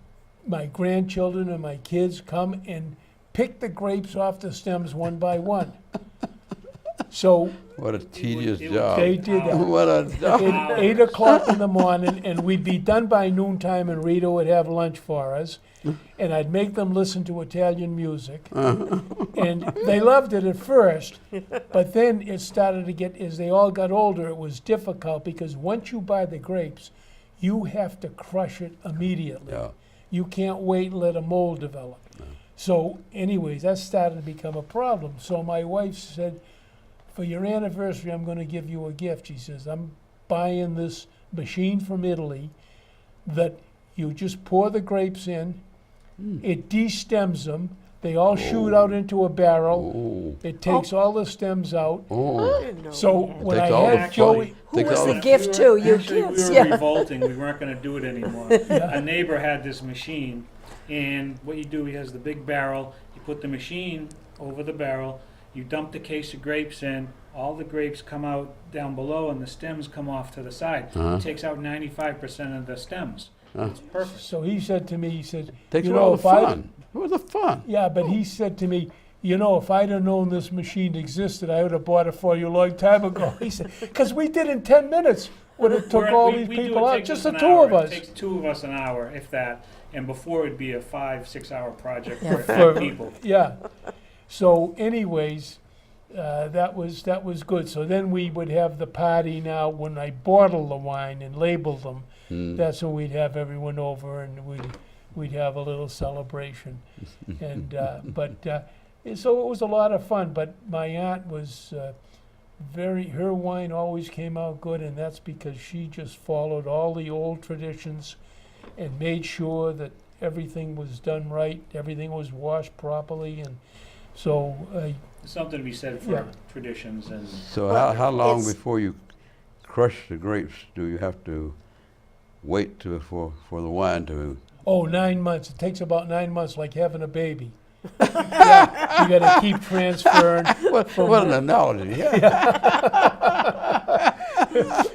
my grandchildren and my kids come and pick the grapes off the stems one by one. So What a tedious it would job. they did that. What a job. At 8 o'clock in the morning, and we'd be done by noontime, and Rita would have lunch for us, and I'd make them listen to Italian music, and they loved it at first, but then it started to get, as they all got older, it was difficult, because once you buy the grapes, you have to crush it immediately. Yeah. You can't wait and let a mold develop. So anyways, that started to become a problem. So my wife said, for your anniversary, I'm going to give you a gift. She says, I'm buying this machine from Italy that you just pour the grapes in, it de-stems them, they all shoot out into a barrel, Oh. it takes all the stems out. Oh. didn't know So that. when I Takes all the had Joey, fun. Who Takes was all the the- gift to? Your Actually, kids, we were yeah. revolting. We weren't going to do it anymore. A neighbor had this machine, and what you do, he has the big barrel. You put the machine over the barrel. You dump the case of grapes in. All the grapes come out down below, and the stems come off to the side. Uh-huh. It takes out 95% of the stems. It's perfect. so he said to me, he said, Takes you away all know, the if I, fun. It was the fun. yeah, but he said to me, you know, if I'd have known this machine existed, I would have bought it for you a long time ago. He said, because we did in 10 minutes when it took all these We do people it out, takes just us the an two hour. of us. It takes 2 of us an hour, if that. And before it'd be a 5-6 hour project Yeah. for 8 people. Yeah. So anyways, that was good. So then we would have the party now when I bottle the wine and label them. That's when we'd have everyone over and we'd have a little celebration. And so it was a lot of fun. But my aunt was her wine always came out good, and that's because she just followed all the old traditions and made sure that everything was done right, everything was washed properly, and so There's something to be said for Yeah. traditions and. So Well, how long it's- before you crush the grapes do you have to wait for the wine to? 9 months. It takes about 9 months, like having a baby. Yeah, you got to keep transferring. What an analogy! Yeah.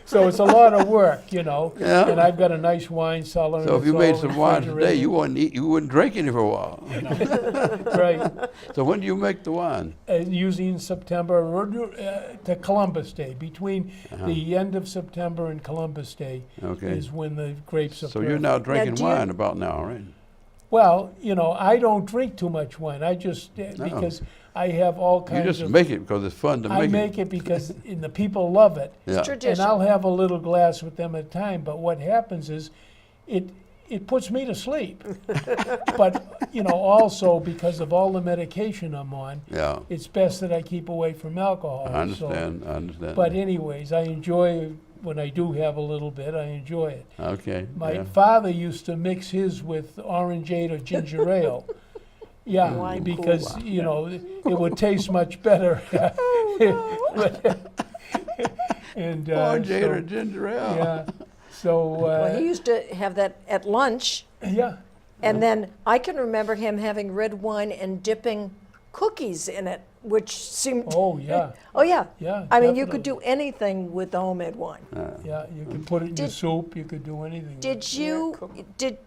So it's a lot of work, you know. Yeah. And I've got a nice wine cellar. So and if you it's made all some wine today, refrigerated. you wouldn't drink any for a while. Right. So when do you make the wine? Usually in September or to Columbus Day. Between the end of September and Columbus Day Okay. is when the grapes are So you're perfect. now drinking do you- wine about now, right? Well, you know, I don't drink too much wine. I just, because I have all You kinds just of... make it because it's fun to I make make it because and the people love it. Yeah. Tradition. And I'll have a little glass with them at a time, but what happens is it puts me to sleep. But, you know, also because of all the medication I'm on, Yeah. it's best that I keep away from alcohol. I understand. I understand. But anyways, I enjoy, when I do have a little bit, I enjoy it. Okay. My yeah. father used to mix his with orangeade or ginger ale. Yeah, Wine because, cooler. you know, it would taste much better. And, Orangeade so- or ginger ale. yeah, so, Well, he used to have that at lunch, yeah, and then I can remember him having red wine and dipping cookies in it which seemed. Oh, yeah, Oh yeah. yeah. I mean, you could definitely. do anything with the homemade wine. Yeah, you could put it in your Did- soup, you could do anything. with it.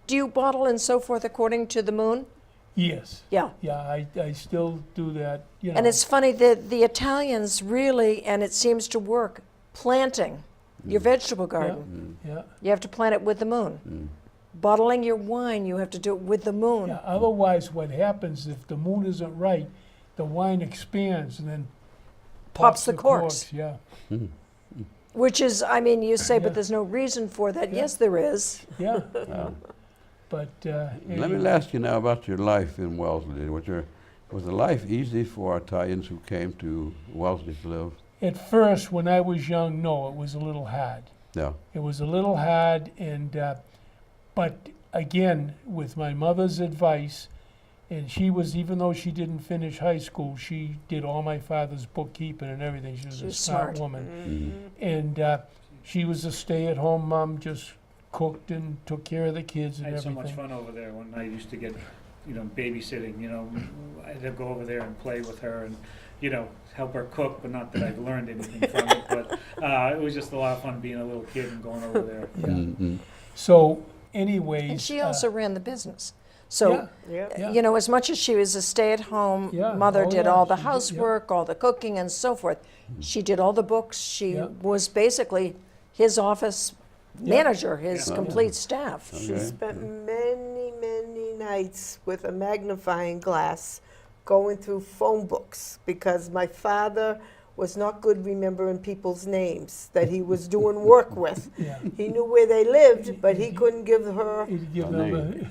Do you bottle and so forth according to the moon? Yes, Yeah. yeah, I still do that, you know. And it's funny that the Italians really, and it seems to work, planting your vegetable garden. Yeah, You have to plant it with the moon. Bottling your wine, you have to do it with the moon. yeah, otherwise what happens, if the moon isn't right, the wine expands and then Pops the corks. Yeah, Which is, I mean, you say, Yeah. but there's no reason for that. Yeah. Yes, there is. yeah. Yeah. But, Let me anyway. ask you now about your life in Wellesley. Was the life easy for Italians who came to Wellesley to live? At first, when I was young, no, it was a little hard. Yeah. It was a little hard, and but again, with my mother's advice, and she was, even though she didn't finish high school, she did all my father's bookkeeping and everything. She was She a was smart smart. woman, and she was a stay-at-home mom, just cooked and took care of the kids I and had so everything. much fun over there when I used to get, babysitting, I'd go over there and play with her and, help her cook, but not that I've learned anything from it, but it was just a lot of fun being a little kid and going over there. Yeah. Mm-hmm. So, anyways, And she also ran the business. So, yeah, Yeah. yeah. as much as she was a stay-at-home Yeah. mother, Oh, did yeah. all the She did, yeah. housework, all the cooking and so forth. She did all the books. She Yeah. was basically his office Yeah. manager, his Yeah. complete staff. She Okay. spent many, many nights with a magnifying glass going through phone books because my father was not good remembering people's names that he was doing work with. Yeah. He knew where they lived, but he couldn't give her He'd give A them name.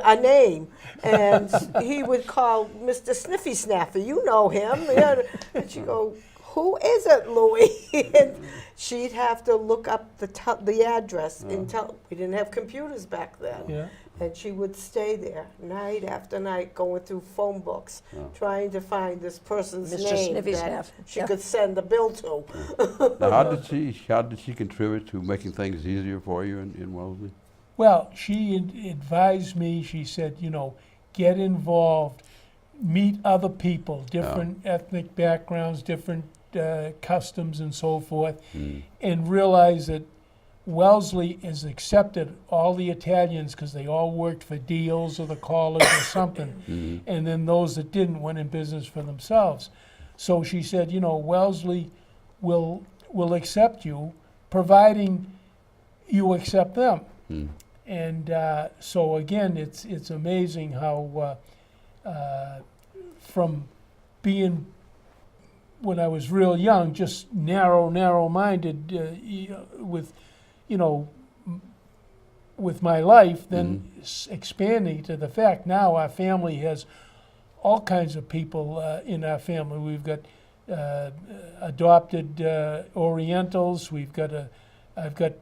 a name. And he would call Mr. Sniffy Snaffer, you know him. And she'd go, who is it, Louie? And she'd have to look up the address and tell. We didn't have computers back then. yeah. And she would stay there night after night going through phone books, trying to find this person's Mr. name Sniffy that Snaff. she Yeah. could send a bill to. Now, how did she contribute to making things easier for you in Wellesley? Well, she advised me, she said, get involved, meet other people, different ethnic backgrounds, different customs and so forth, and realize that Wellesley has accepted all the Italians because they all worked for deals or the college or something, and then those that didn't went in business for themselves. So she said, Wellesley will accept you, providing you accept them. And so again, it's amazing how from being, when I was real young, just narrow-minded with my life, then expanding to the fact now our family has all kinds of people in our family. We've got adopted Orientals. I've got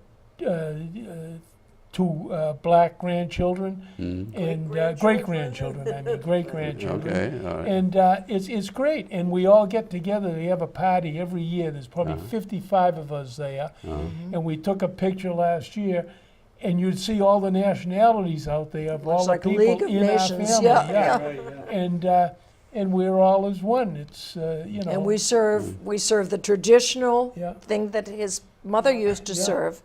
two black grandchildren and great-grandchildren. I mean, great-grandchildren. Okay. All right. And it's great, and we all get together. We have a party every year. There's probably 55 of us there, and we took a picture last year, and you'd see all the nationalities out there of all Looks the like people League of in Nations. our family. Yeah. Right, yeah. And we're all as one. It's And we serve the traditional Yeah. thing that his mother used to Yeah. serve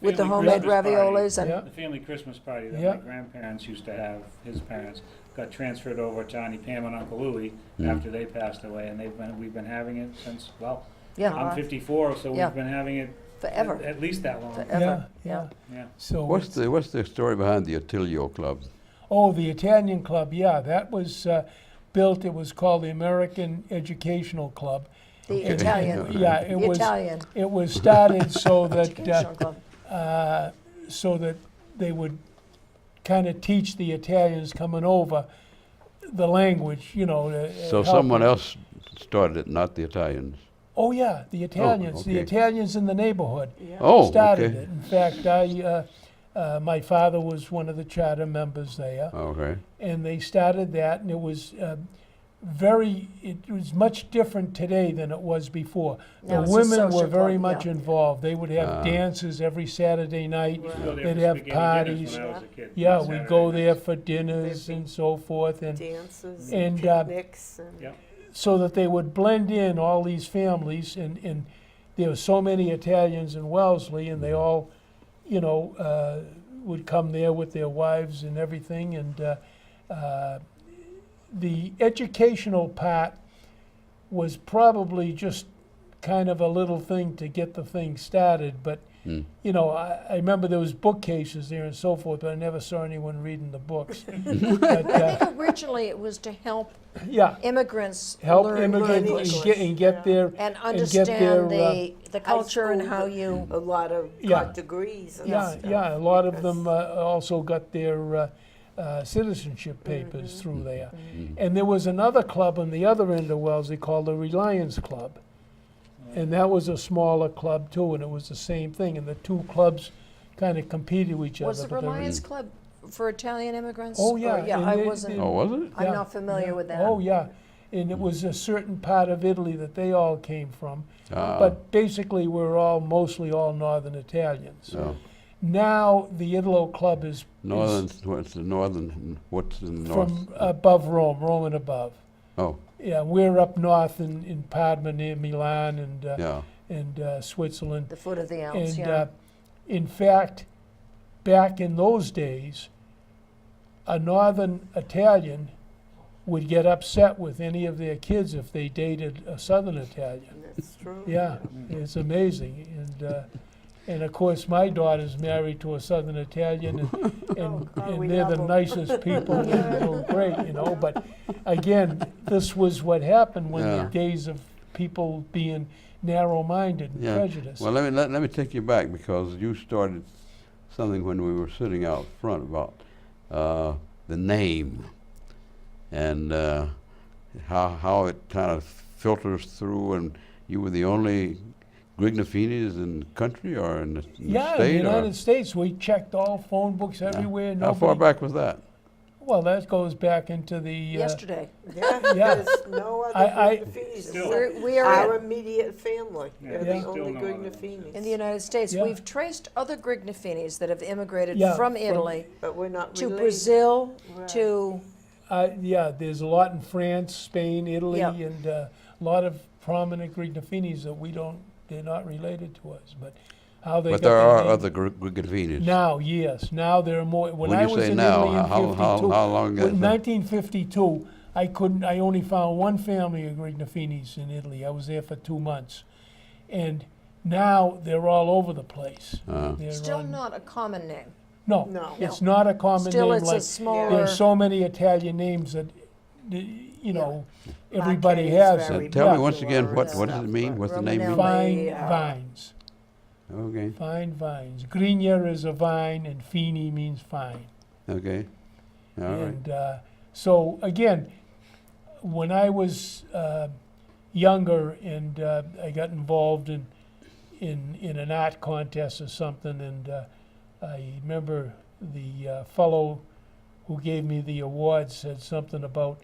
with the family homemade Christmas party- raviolis and Yeah. The family Christmas party that Yeah. my grandparents used to have, his parents, got transferred over to Auntie Pam and Uncle Louie after they passed away, and we've been having it since, well, yeah, I'm 54, so Yeah. we've been having it forever. at least that long. Forever. Yeah. Yeah. So What's the story behind the Attilio Club? Oh, the Italian Club, yeah, that was built. It was called the American Educational Club. The Okay. Italian. Yeah, it The was. Italian It was started so Educational Club. that they would kind of teach the Italians coming over the language, to So help someone them. else started it, not the Italians. Oh yeah, the Italians. The okay. Italians in the neighborhood Oh, started okay. it. In fact, my father was one of the charter members there. Okay. And they started that, and it was it was much different today than it was before. Now The it's a women were social very club, much yeah. involved. They would have dances every Saturday night. Used to go there They'd for have spaghetti dinners parties. when I was a kid, Yeah, Saturday we'd go nights. there for dinners and so forth. And Dances And, and picnics. And Yep. so that they would blend in all these families, and there were so many Italians in Wellesley, and they all, you know, would come there with their wives and everything, and the educational part was probably just kind of a little thing to get the thing started, but you know, I remember there was bookcases there and so forth, but I never saw anyone reading the books. But, I think originally it was to help yeah, immigrants help learn immigrants English and get their and and get understand their, the culture and school, how you. A lot of Yeah. got degrees and yeah, stuff. yeah, a lot of because- them also got their citizenship papers through there. And there was another club on the other end of Wellesley called the Reliance Club. And that was a smaller club too, and it was the same thing. And the two clubs kind of competed with each Was other. the but they were- Reliance Club for Italian immigrants? Oh, Or- yeah, yeah, and I they- wasn't. Oh, was it? I'm Yeah, not familiar yeah. with that. Oh, yeah. And it was a certain part of Italy that they all came from. Ah. But basically, we're all mostly all Northern Italians. Oh. Now, the Italo Club is Northern, what's the northern, what's in the north? from above Rome, Rome and above. Oh, Yeah, we're up north in Padma near Milan yeah. and Switzerland. The foot of the Alps, And yeah. in fact, back in those days, a Northern Italian would get upset with any of their kids if they dated a Southern Italian. That's true. Yeah, it's amazing. And of course, my daughter's married to a Southern Italian, and we they're the love 'em. nicest people, and they're so great, you know. But again, this was what happened when Yeah. the days of people being narrow-minded and Yeah. prejudiced. Well, let me take you back, because you started something when we were sitting out front about the name and how it kind of filters through, and you were the only Grignaffinis in the country or in the Yeah, in state? the or United States, we checked all phone books everywhere. how far Nobody- back was that? Well, that goes back into the Yesterday. Yeah, Yeah. there's no other I- Grignaffini Still. We are Our immediate family. Yeah, They're there's the still only no other. Grignaffinis. in the United States. Yeah. We've traced other Grignafinis that have immigrated Yeah, from from- Italy But we're not to related. Brazil, Right. to yeah, there's a lot in France, Spain, Italy, Yeah. and a lot of prominent Grignaffinis that they're not related to us. But how they But got there their are name- other Grignaffinis. Now, yes, now there are more. When When I you was say in now, Italy in how 52, long ago? in 1952, I only found one family of Grignaffinis in Italy. I was there for 2 months, and now they're all over the place. They're still on- not a common name. No, No. it's not a common Still, name. it's like a smaller. there's so many Italian names that you know everybody Marquez has. is very Tell me yeah. once again, popular what and does it stuff, mean? but- What's the name mean? Romanelli. Fine Yeah. vines. Okay, Fine vines. Grigna is a vine, and fini means fine. okay. All right. And so again, when I was younger and I got involved in an art contest or something, and I remember the fellow who gave me the award said something about.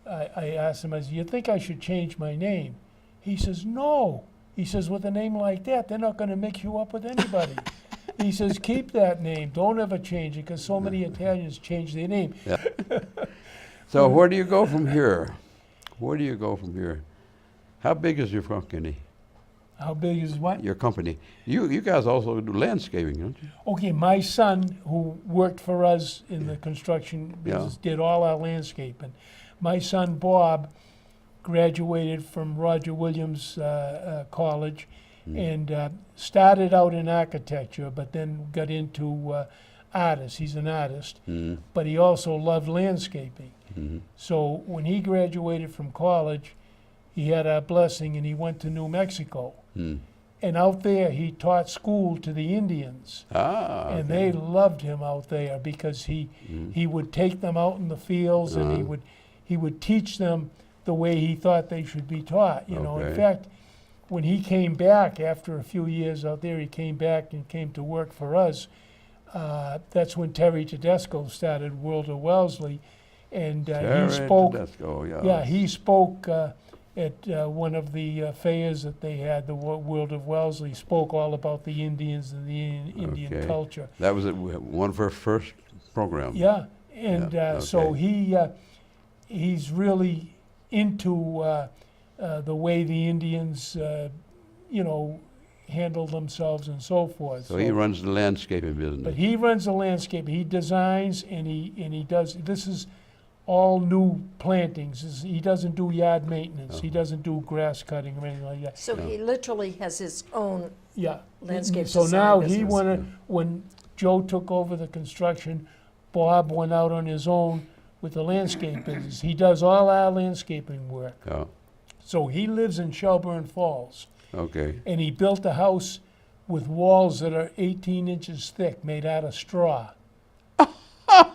I asked him, I said, "You think I should change my name?" He says, "No." He says, "With a name like that, they're not going to mix you up with anybody." He says, "Keep that name. Don't ever change it, because so many Italians change their name." So where do you go from here? Where do you go from here? How big is your company? How big is what? Your company? You guys also do landscaping, don't you? Okay, my son, who worked for us in the construction business, did all our landscaping. My son, Bob, graduated from Roger Williams College and started out in architecture, but then got into artists. He's an artist, but he also loved landscaping. So when he graduated from college, he had our blessing and he went to New Mexico. And out there, he taught school to the Indians. And they loved him out there because he would take them out in the fields and he would teach them the way he thought they should be taught. You know, in Okay. fact, when he came back after a few years out there, he came back and came to work for us. That's when Terry Tedesco started World of Wellesley, and he spoke. Yeah, he spoke at one of the fairs that they had, the World of Wellesley. Spoke all about the Indians and the Indian Okay. culture. That was one of our first programs. Yeah, and Yeah, so okay. he's really into the way the Indians, handled themselves and so forth. So he runs the landscaping business. But he runs the landscape. He designs and he does. This is all new plantings. He doesn't do yard maintenance. He doesn't do grass cutting or anything like that. So he literally has his own Yeah. landscape So design now business. he wanted, when Joe took over the construction, Bob went out on his own with the landscape business. He does all our landscaping work. Oh, So he lives in Shelburne Falls, okay. and he built a house with walls that are 18 inches thick, made out of straw.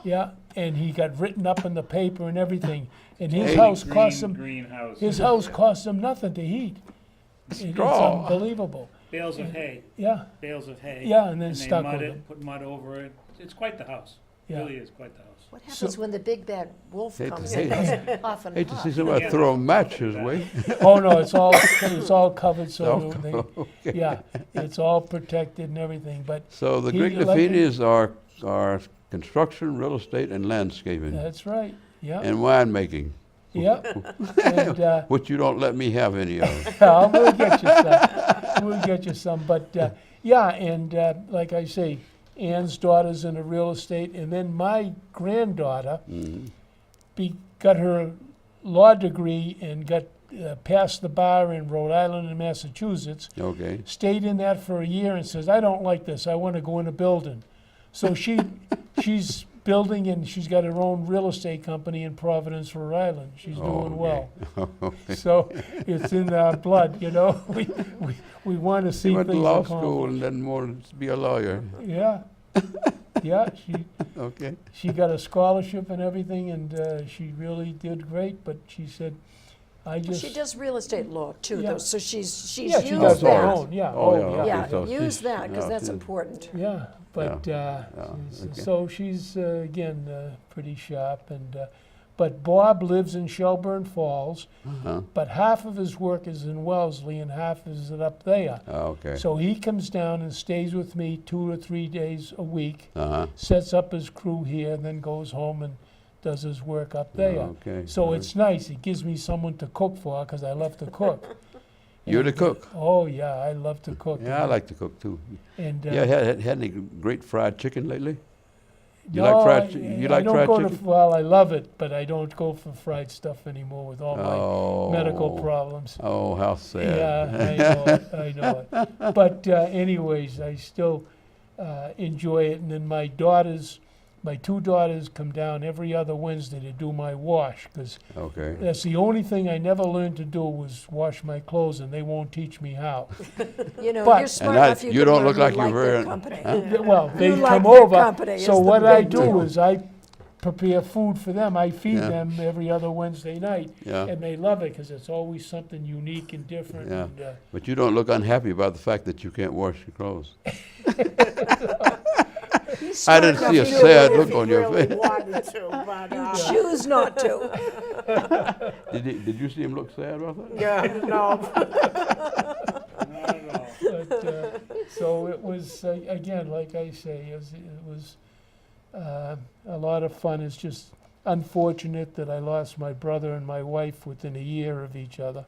Yeah, and he got written up in the paper and everything. And his house cost him. Greenhouse. His house cost him nothing to heat. It's Straw. unbelievable. Bales of hay. Yeah, Bales of hay. Yeah, and then they stuck mud with it, them. put mud over it. It's quite the house. Yeah. Really is quite the house. What happens when the big bad wolf Hate to- comes in? hate- Goes off and Hate to see off. somebody throw a match his way. Oh no, it's all covered, so they, Okay. yeah, it's all protected and everything. But So the He- Grignafinis are construction, real estate, and landscaping, that's right. Yeah, and winemaking, yeah. And which you don't let me have any of. we'll get you some. We'll get you some. But yeah, and like I say, Ann's daughter's in the real estate, and then my granddaughter got her law degree and got passed the bar in Rhode Island and Massachusetts. Okay. Stayed in that for a year and says, I don't like this. I want to go into building. So she's building, and she's got her own real estate company in Providence, Rhode Island. She's doing well. So it's in our blood, We want to see She went to things law accomplished. school and then wanted to be a lawyer. Yeah. Yeah, Okay. she got a scholarship and everything, and she really did great. But she said, I Well, just she does real estate law too, Yeah. though, so she's yeah, she used does her that. own. Yeah. Oh, Oh, yeah. yeah. Yeah, So use she's- that, because yeah, that's she's- important. Yeah, but okay. so she's again pretty sharp, and but Bob lives in Shelburne Falls, Uh-huh. but half of his work is in Wellesley and half is up there. Okay. So he comes down and stays with me 2 or 3 days a week, Uh-huh. sets up his crew here, and then goes home and does his work up there. Okay. So All it's nice. It gives me someone to cook for, because I love to cook. You're the And, cook. Oh yeah, I love to cook. Yeah, I like to cook too. And Yeah, had any great fried chicken lately? You no, like fried? I- You I like don't fried go chicken? To, well, I love it, but I don't go for fried stuff anymore with all my medical problems. Oh, how sad. Yeah, I know it. I know it. But anyways, I still enjoy it. And then my two daughters come down every other Wednesday to do my wash, because Okay. that's the only thing I never learned to do was wash my clothes, and they won't teach me how. But But- you're smart And enough. you can don't learn. look like You you're their very- company. Well, they You like come their over. company is So the what I big do deal. is I prepare food for them. I feed Yeah. them every other Wednesday night, Yeah. and they love it because it's always something unique and different. Yeah. And, But you don't look unhappy about the fact that you can't wash your clothes. He's I smart didn't enough see a to do sad it. look on your really face. wanted to, but, You choose not to. Did you see him look sad about that? yeah, no. Not at all. but so it was again, like I say, it was a lot of fun. It's just unfortunate that I lost my brother and my wife within a year of each other,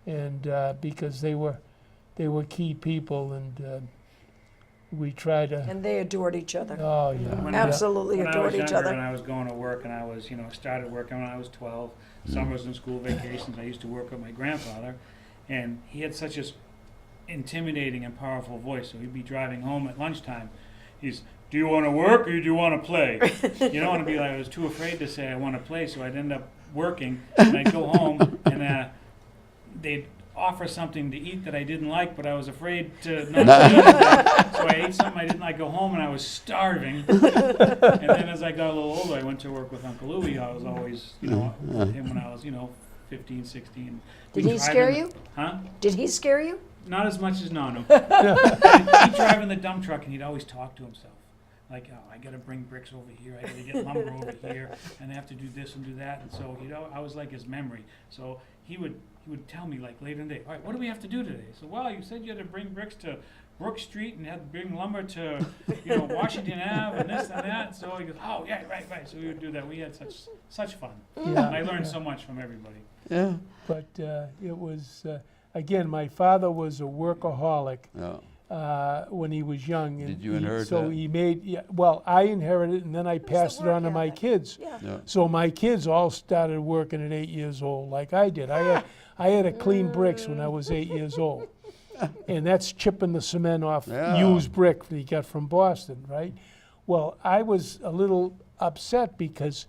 and because they were key people, and we tried to. And they adored each other. Oh yeah, When Absolutely When I adored was each younger other. and I was going to work, and I was, started working when I was 12, summers and school vacations, I used to work with my grandfather, and he had such a intimidating and powerful voice. So he'd be driving home at lunchtime. He's, do you want to work or do you want to play? You don't want to be like, I was too afraid to say I want to play, so I'd end up working, and I'd go home, and they'd offer something to eat that I didn't like, but I was afraid to not eat it. So I ate something I didn't like, go home, and I was starving. And then as I got a little older, I went to work with Uncle Louie. I was always, with him when I was, 15, 16. Did We'd he drive scare in- you? Huh? Did he scare you? Not as much as Nanu. He'd drive in the dump truck, and he'd always talk to himself. like, oh, I gotta bring bricks over here, I gotta get lumber over here, and I have to do this and do that, and so, I was like his memory. So he would tell me, like, later in the day, all right, what do we have to do today? So, well, you said you had to bring bricks to Brook Street and had to bring lumber to, Washington Ave and this and that. So he goes, oh, yeah, right. So we would do that. We had such fun. Yeah, And I learned so much from everybody. Yeah. But it was, again, my father was a workaholic Yeah. when he was young. And Did you inherit so that? he made, well, I inherited it, and then I passed it work on to my ethic. kids. Yeah. Yeah. So my kids all started working at 8 years old, like I did. I had to clean bricks when I was 8 years old. And that's chipping the cement off Yeah. used brick that he got from Boston, right? Well, I was a little upset because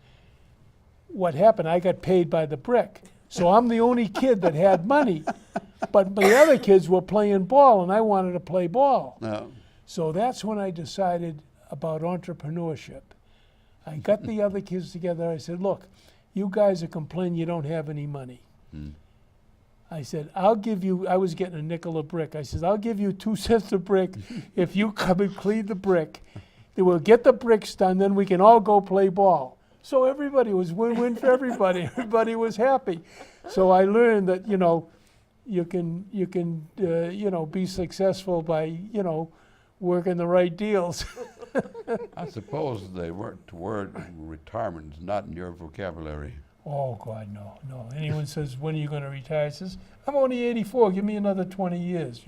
what happened, I got paid by the brick. So I'm the only kid that had money. But the other kids were playing ball, and I wanted to play ball. No. So that's when I decided about entrepreneurship. I got the other kids together. I said, look, you guys are complaining you don't have any money. I said, I'll give you, I was getting a nickel a brick. I said, I'll give you 2 cents a brick if you come and clean the brick. Then we'll get the bricks done, then we can all go play ball. So everybody was win-win for everybody. Everybody was happy. So I learned that, you can be successful by, working the right deals. I suppose the word retirement is not in your vocabulary. Oh, God, no. Anyone says, when are you going to retire? I says, I'm only 84. Give me another 20 years,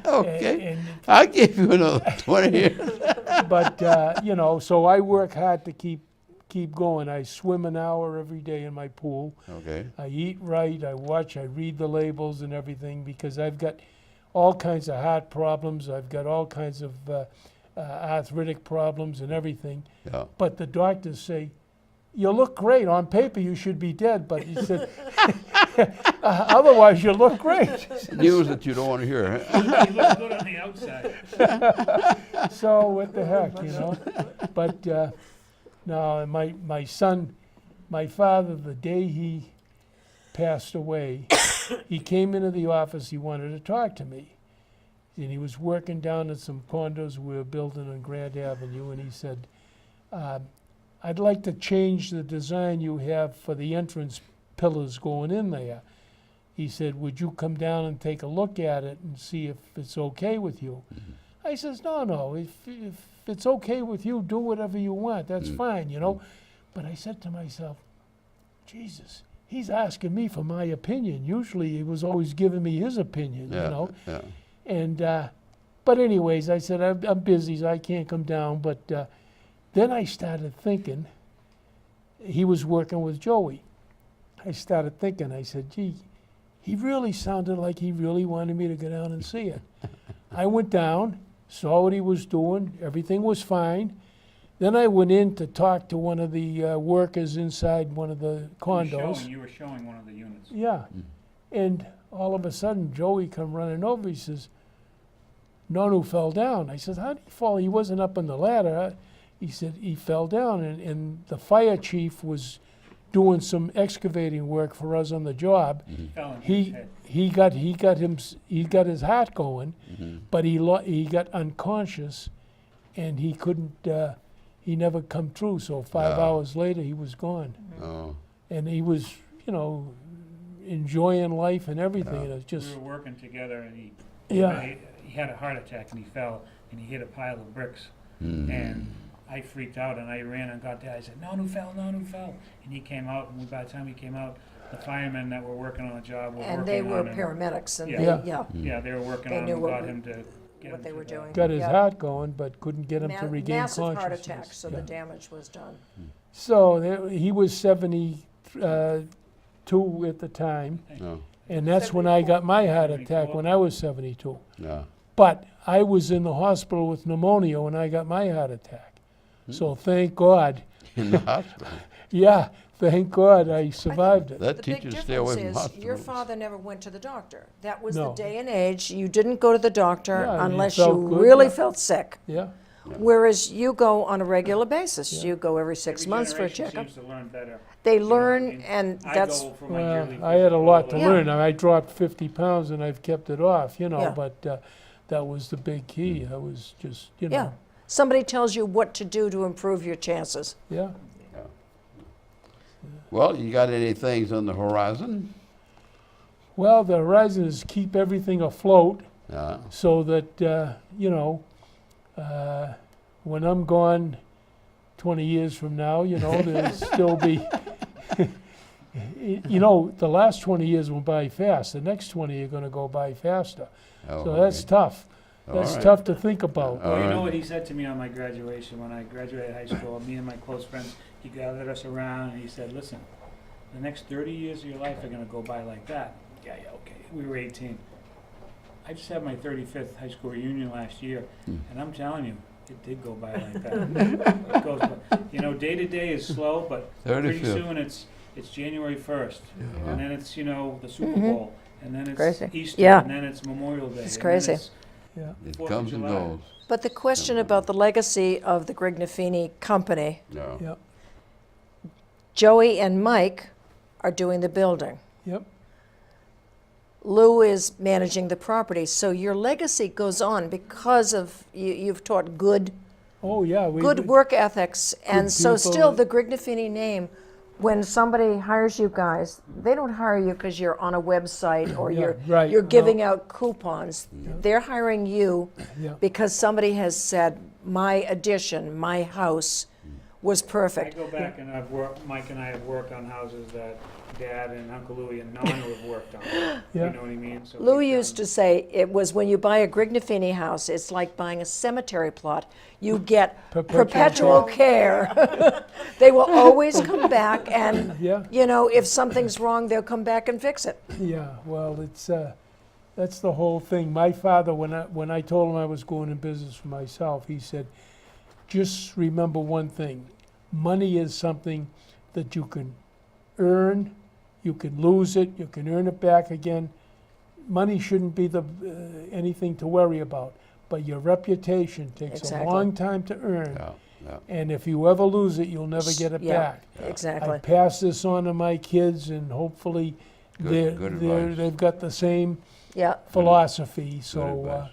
Okay. And, I'll give you another 20 years. but, so I work hard to keep going. I swim an hour every day in my pool. Okay. I eat right. I watch. I read the labels and everything because I've got all kinds of heart problems. I've got all kinds of arthritic problems and everything. Yeah. But the doctors say, you look great. On paper, you should be dead. But he said, otherwise, you look great. News that you don't want to hear. He looked good on the outside. So what the heck, But no, my son, my father, the day he passed away, he came into the office. He wanted to talk to me. And he was working down at some condos we were building on Grand Avenue. And he said, I'd like to change the design you have for the entrance pillars going in there. He said, would you come down and take a look at it and see if it's okay with you? I says, no, if it's okay with you, do whatever you want. That's fine, But I said to myself, Jesus, he's asking me for my opinion. Usually he was always giving me his opinion, Yeah. And, but anyways, I said, I'm busy, so I can't come down. But then I started thinking, he was working with Joey. I started thinking, I said, gee, he really sounded like he really wanted me to go down and see it. I went down, saw what he was doing, everything was fine. Then I went in to talk to one of the workers inside one of the condos. You were showing one of the units. Yeah, and all of a sudden, Joey come running over, he says, Nonu fell down. I said, how did he fall? He wasn't up on the ladder. He said he fell down, and the fire chief was doing some excavating work for us on the job. Fell on his head. He got his heart going, but he got unconscious, and he couldn't. He never come through. So 5 hours later, he was gone, Oh. and he was, enjoying life and everything. And it was just We were working together, and he had a heart attack, and he fell, and he hit a pile of bricks, and I freaked out, and I ran and got there. I said, Nonu fell. And he came out, and by the time he came out, the firemen that were working on the job were working on him. And they were paramedics, and Yeah. Yeah, they were working They on knew him, what got we- him to get what him they to were the- doing. got his Yeah. heart going, but couldn't get him to regain massive consciousness. heart attack, so Yeah. the damage was done. So he was 72 at the time, No. and that's when I got my heart attack, 74. when I was 72. Yeah. But I was in the hospital with pneumonia when I got my heart attack. So thank God, In the hospital. yeah, thank God I survived it. That The big teaches you to stay away from difference is hospitals. your father never went to the doctor. That was the No. day and age. You didn't go to the doctor Yeah, you unless felt you good, really yeah. felt sick. Yeah, Whereas you go on a regular basis. Yeah. You go every 6 Every months for a generation checkup. seems to learn better. They You know what I learn, mean? and I that's go for my well, yearly I had a lot to physical, Yeah. learn. I dropped 50 pounds and I've kept it off, Yeah. but that was the big key. That was just, you Yeah. know, Somebody tells you what to do to improve your chances. yeah. Well, you got any things on the horizon? Well, the horizon is keep everything afloat Yeah. so that, you know, when I'm gone 20 years from now, you know, there'll still be, you know, the last 20 years went by fast. The next 20 are going to go by faster. Oh, So that's okay. tough. All That's right. tough to think about. All Well, you know right. what he said to me on my graduation, when I graduated high school, me and my close friends, he gathered us around and he said, listen, the next 30 years of your life are gonna go by like that. Yeah, okay, we were 18. I just had my 35th high school reunion last year, and I'm telling you, it did go by like that. It goes by, you know, day to day is slow, but pretty 35th. soon it's January 1st, Yeah. and then it's, you know, the Super Bowl, and then it's Crazy. Easter, Yeah. and then it's Memorial Day. It's and then crazy. Yeah. It 4th of comes and July. goes. But the question about the legacy of the Grignaffini company, No. Yep. Joey and Mike are doing the building. Yep. Lou is managing the property. So your legacy goes on because of you've taught good Oh, yeah. good work ethics. And so people. still the Grignaffini name, when somebody hires you guys, they don't hire you because you're on a website or Yeah, right, you're no. giving out coupons. They're hiring you Yeah. because somebody has said, my addition, my house was I perfect. go back and Mike and I have worked on houses that Dad and Uncle Louie and Nonna have worked on. Yeah. You know what I mean? So Lou we've used done- to say it was when you buy a Grignaffini house, it's like buying a cemetery plot. You get perpetual care. They will always come back and, Yeah. you know, if something's wrong, they'll come back and fix it. Yeah, well, it's that's the whole thing. My father, when I told him I was going in business for myself, he said, "Just remember one thing: money is something that you can earn, you can lose it, you can earn it back again. Money shouldn't be the anything to worry about, but your reputation takes Exactly. a long time to earn, Yeah. Yeah. and if you ever lose it, you'll never get it Yeah. back." Exactly. I pass this on to my kids, and hopefully Good advice. they've got the same Yeah. philosophy. Good So advice,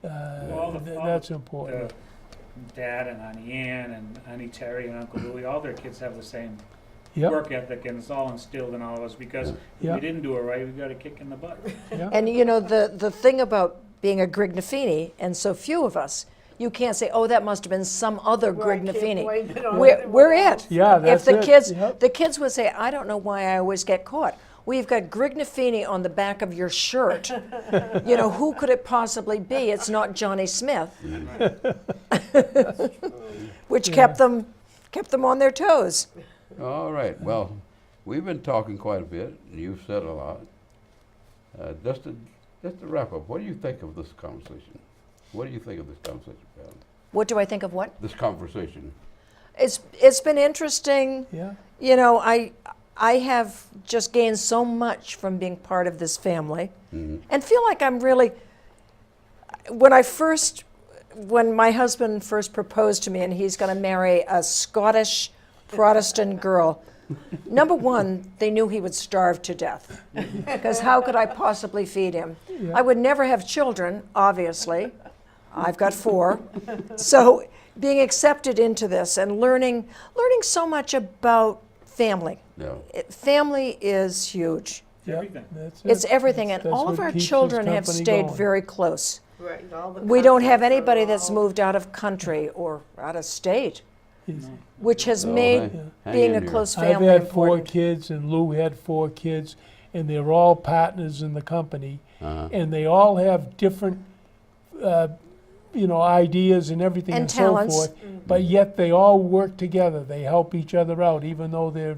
yeah. All the- that's important. the Dad and Auntie Ann and Auntie Terry and Uncle Louie, all their kids have the same Yep. work ethic, and it's all instilled in all of us, because if Yeah. we didn't do it right, we got a kick in the butt. Yeah. And you know, the thing about being a Grignaffini, and so few of us, you can't say, oh, that must have been some other Right, can't Grignaffini. blame it on We're everyone it. else. Yeah, If that's the it. kids, Yep. the kids would say, I don't know why I always get caught. We've got Grignaffini on the back of your shirt. You know, who could it possibly be? It's not Johnny Smith. Which kept them on their toes. All right. Well, we've been talking quite a bit, and you've said a lot. Just to wrap up, what do you think of this conversation? What do you think of this conversation, Pam? What do I think of what? This conversation. It's been interesting. Yeah. You know, I have just gained so much from being part of this family, and feel like I'm really. When my husband first proposed to me, and he's going to marry a Scottish Protestant girl, number one, they knew he would starve to death, because how could I possibly feed him? Yeah. I would never have children, obviously. I've got 4, so being accepted into this and learning so much about family. Yeah. Family is huge. Yeah. Everything. That's It's it. everything, and That's all of what our keeps this children have company stayed going. very close. Right, all the We don't have contacts are anybody that's all- moved out of country or out of state, It's- which has Well, made hang being in a there. close I've family had 4 important. kids, and Lou had 4 kids, and they're all partners in the company, Uh-huh. and they all have different, ideas and everything And and talents. so forth. But yet they all work together. They help each other out, even though they're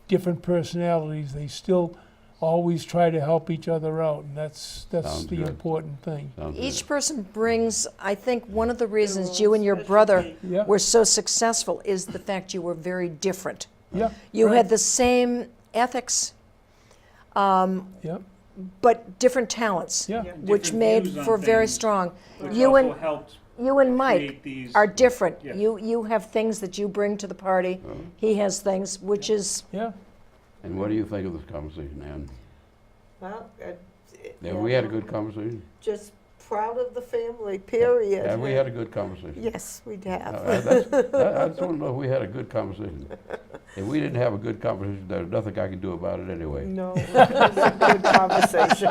different personalities. They still always try to help each other out, and that's Sounds the good. important thing. Sounds Each good. person brings, I think one of the reasons own you and your brother specialty. Yeah. were so successful is the fact you were very different. Yeah. You right. had the same ethics, Yeah. but different talents, Yeah. Yeah, which different made views on for very things, strong. Which You also and helped you and Mike create these. are different. Yeah. You have things that you bring to the party. He has things, which is Yeah. And what do you think of this conversation, Ann? Well, Yeah, we had a good conversation. just proud of the family, period. And we had a good conversation. Yes, we have. I just want to know if we had a good conversation. If we didn't have a good conversation, there's nothing I can do about it anyway. No, it was a good conversation.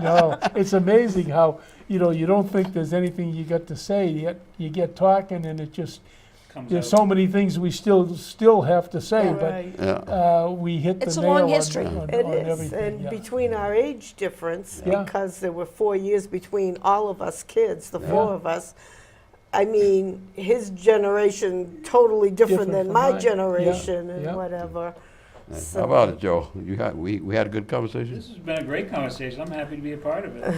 No, it's amazing how, you know, you don't think there's anything you got to say, yet you get talking and it just, Comes there's out. so many things we still have to say, Right. Yeah. but we hit the It's a nail long on, history. on, It on is, everything. and Yeah. between our age difference, Yeah. because there were 4 years between all of us kids, the four Yeah. of us, I mean, his generation totally different Different than from my mine. generation Yeah, and yeah. whatever. Yeah. So- How about it, Joe? We had a good conversation? This has been a great conversation. I'm happy to be a part of it.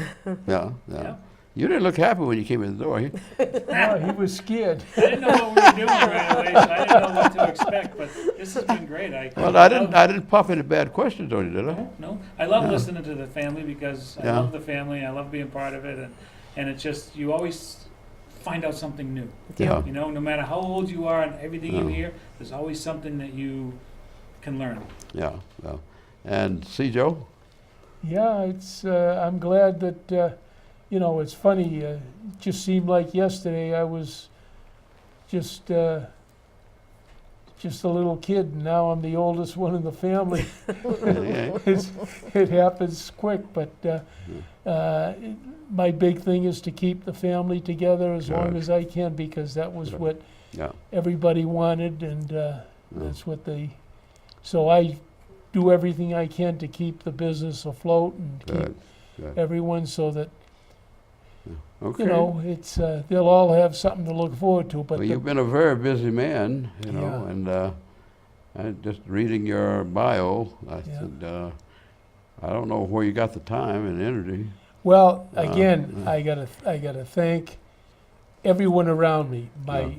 Yeah. Yeah. You didn't look happy when you came in the door. Oh, he was scared. I didn't know what we were doing right away, so I didn't know what to expect, but this has been great. Well, I didn't pop any bad questions on you, did I? No. I love No. listening to the family because I Yeah. love the family. I love being part of it, and it's just you always find out something new. Yeah. You know, no matter how old you are and everything you Yeah. hear, there's always something that you can learn. Yeah. Well, and see, Joe? Yeah, it's. I'm glad that. You know, it's funny. It just seemed like yesterday I was just a little kid, and now I'm the oldest one in the family. Yeah. It happens quick, but my big thing is to keep the family together as long Good. as I can, because that was Good. what Yeah. everybody wanted, and that's what they. So I do everything I can to keep the business afloat and keep Good. Good. everyone so that, Okay. you know, it's they'll all have something to look forward to. But Well, the- you've been a very busy man, you know, Yeah. and I just reading your bio, I Yeah. said, I don't know where you got the time and energy. well, Uh, again, yeah. I gotta thank everyone around me. My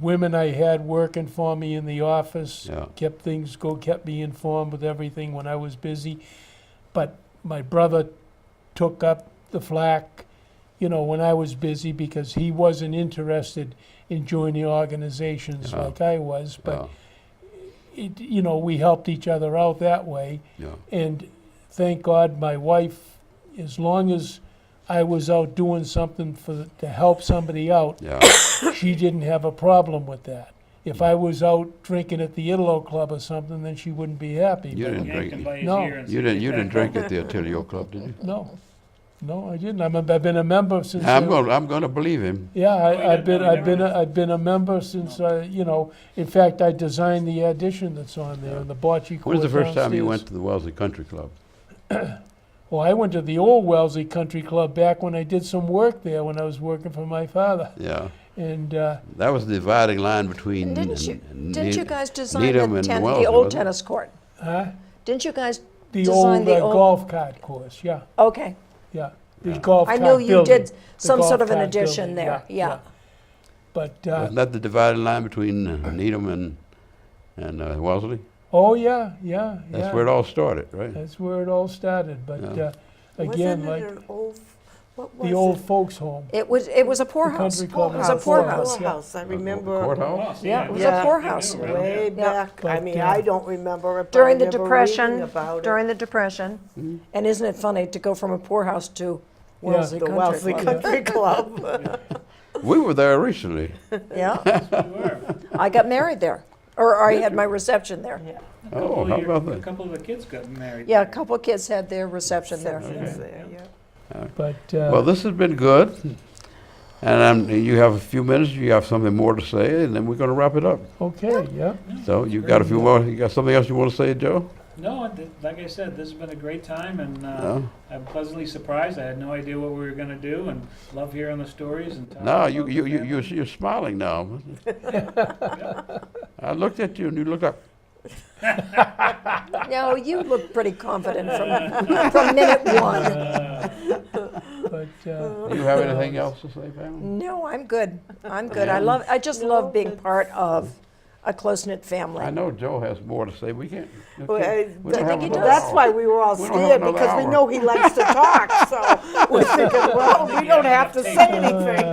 women I had working for me in the office Yeah. kept me informed with everything when I was busy. But my brother took up the flack, you know, when I was busy, because he wasn't interested in joining organizations Yeah. like I was. But Yeah. you know, we helped each other out that way. Yeah. And thank God my wife, as long as I was out doing something to help somebody out, Yeah. she didn't have a problem with that. If I was out drinking at the Italo Club or something, then she wouldn't be happy. You But didn't Yank him drink. by his No. ear and You say, didn't. You "Get didn't back drink home." at the Attilio Club, did you? No, I didn't. I've been a member since. I'm going to believe him. Yeah, Oh, yeah, I've been no, he never did. I've been a member since you know. In fact, I designed the addition that's on there, the bocce court. When's the first time you downstairs. went to the Wellesley Country Club? Well, I went to the old Wellesley Country Club back when I did some work there when I was working for my father. Yeah. And That was the dividing line between. And didn't you guys design Needham the, and the Wellesley, old wasn't it? tennis court? huh? Didn't you guys The design old, the old? golf cart course, yeah, Okay, yeah. The Yeah. golf I cart knew you building, did some golf sort of an cart addition building, there. Yeah. But Wasn't that the dividing line between Needham and Wellesley? oh yeah, yeah, That's yeah. where it all started, right? That's where it all started. But Yeah. again, Wasn't like it an old, what was the old it? folks' home. It was a poorhouse. country club It was a house. poorhouse. Poorhouse, I remember. Courthouse? Yeah, it was Yeah. a poorhouse. Yeah. Way back, I But, mean, uh, I don't remember it, but I During the remember Depression, reading about it. during the Depression. And isn't it funny to go from a poorhouse to Yeah. Wellesley The Country Wellesley Club? Country Club. We were there recently. Yeah, We were. I got married there, or I had my reception there. Yeah. A couple Oh, of how your- about that? A couple of the kids got married. Yeah, a couple of kids had their reception there. Sections there, yeah. But Well, this has been good. And you have a few minutes, you have something more to say, and then we're going to wrap it up. okay, yeah. So you got a few more, you got something else you want to say, Joe? No, like I said, this has been a great time, and No? I'm pleasantly surprised. I had no idea what we were going to do, and love hearing the stories. And talking No, about you, the you, you, family. you're smiling now. I looked at you and you looked up. No, you look pretty confident from minute one. But Do you have anything else to say, Pam? No, I'm good. I'm good. I just love being part of a close-knit family. I know Joe has more to say. We can't. Well, we don't have he another That's hour. why we were all We don't have scared, another because we hour. know he likes to talk, so we're thinking, well, we don't have to say anything.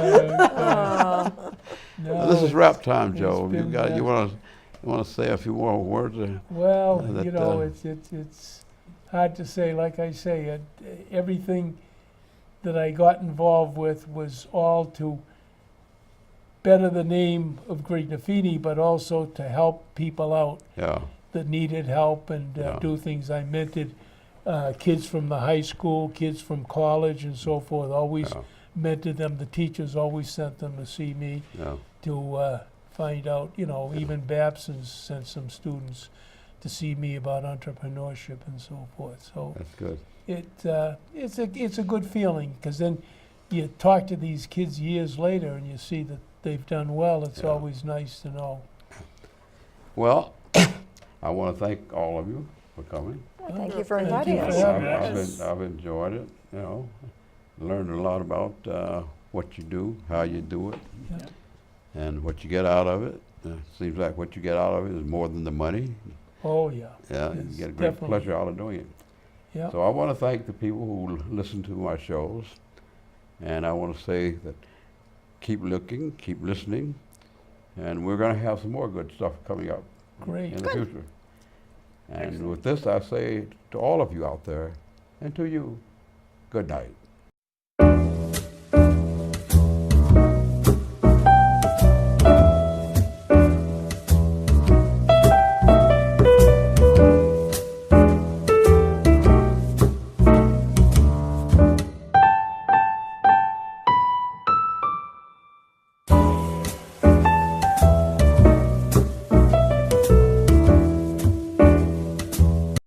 no, This is wrap time, it's Joe. You been, got, you want to say a few more words? well, that, you know, it's hard to say. Like I say, everything that I got involved with was all to better the name of Grignaffini, but also to help people out Yeah. that needed help and Yeah. do things. I mentored kids from the high school, kids from college and so forth, always Yeah. mentored them. The teachers always sent them to see me Yeah. to find out, even Babson sent some students to see me about entrepreneurship and so forth. So That's good. it's a good feeling, because then you talk to these kids years later and you see that they've done well. It's Yeah. always nice to know. Well, I want to thank all of you for coming. Well, thank you for Thank inviting you for us. having I've enjoyed it, learned a lot about what you do, how you do it, Yeah. and what you get out of it. Seems like what you get out of it is more than the money. Oh, yeah. Yeah, you Yes, get a great definitely. pleasure out of doing it. Yeah. So I want to thank the people who listen to my shows, and I want to say that keep looking, keep listening, and we're going to have some more good stuff coming up Great. in the future. And with this, I say to all of you out there, and to you, good night.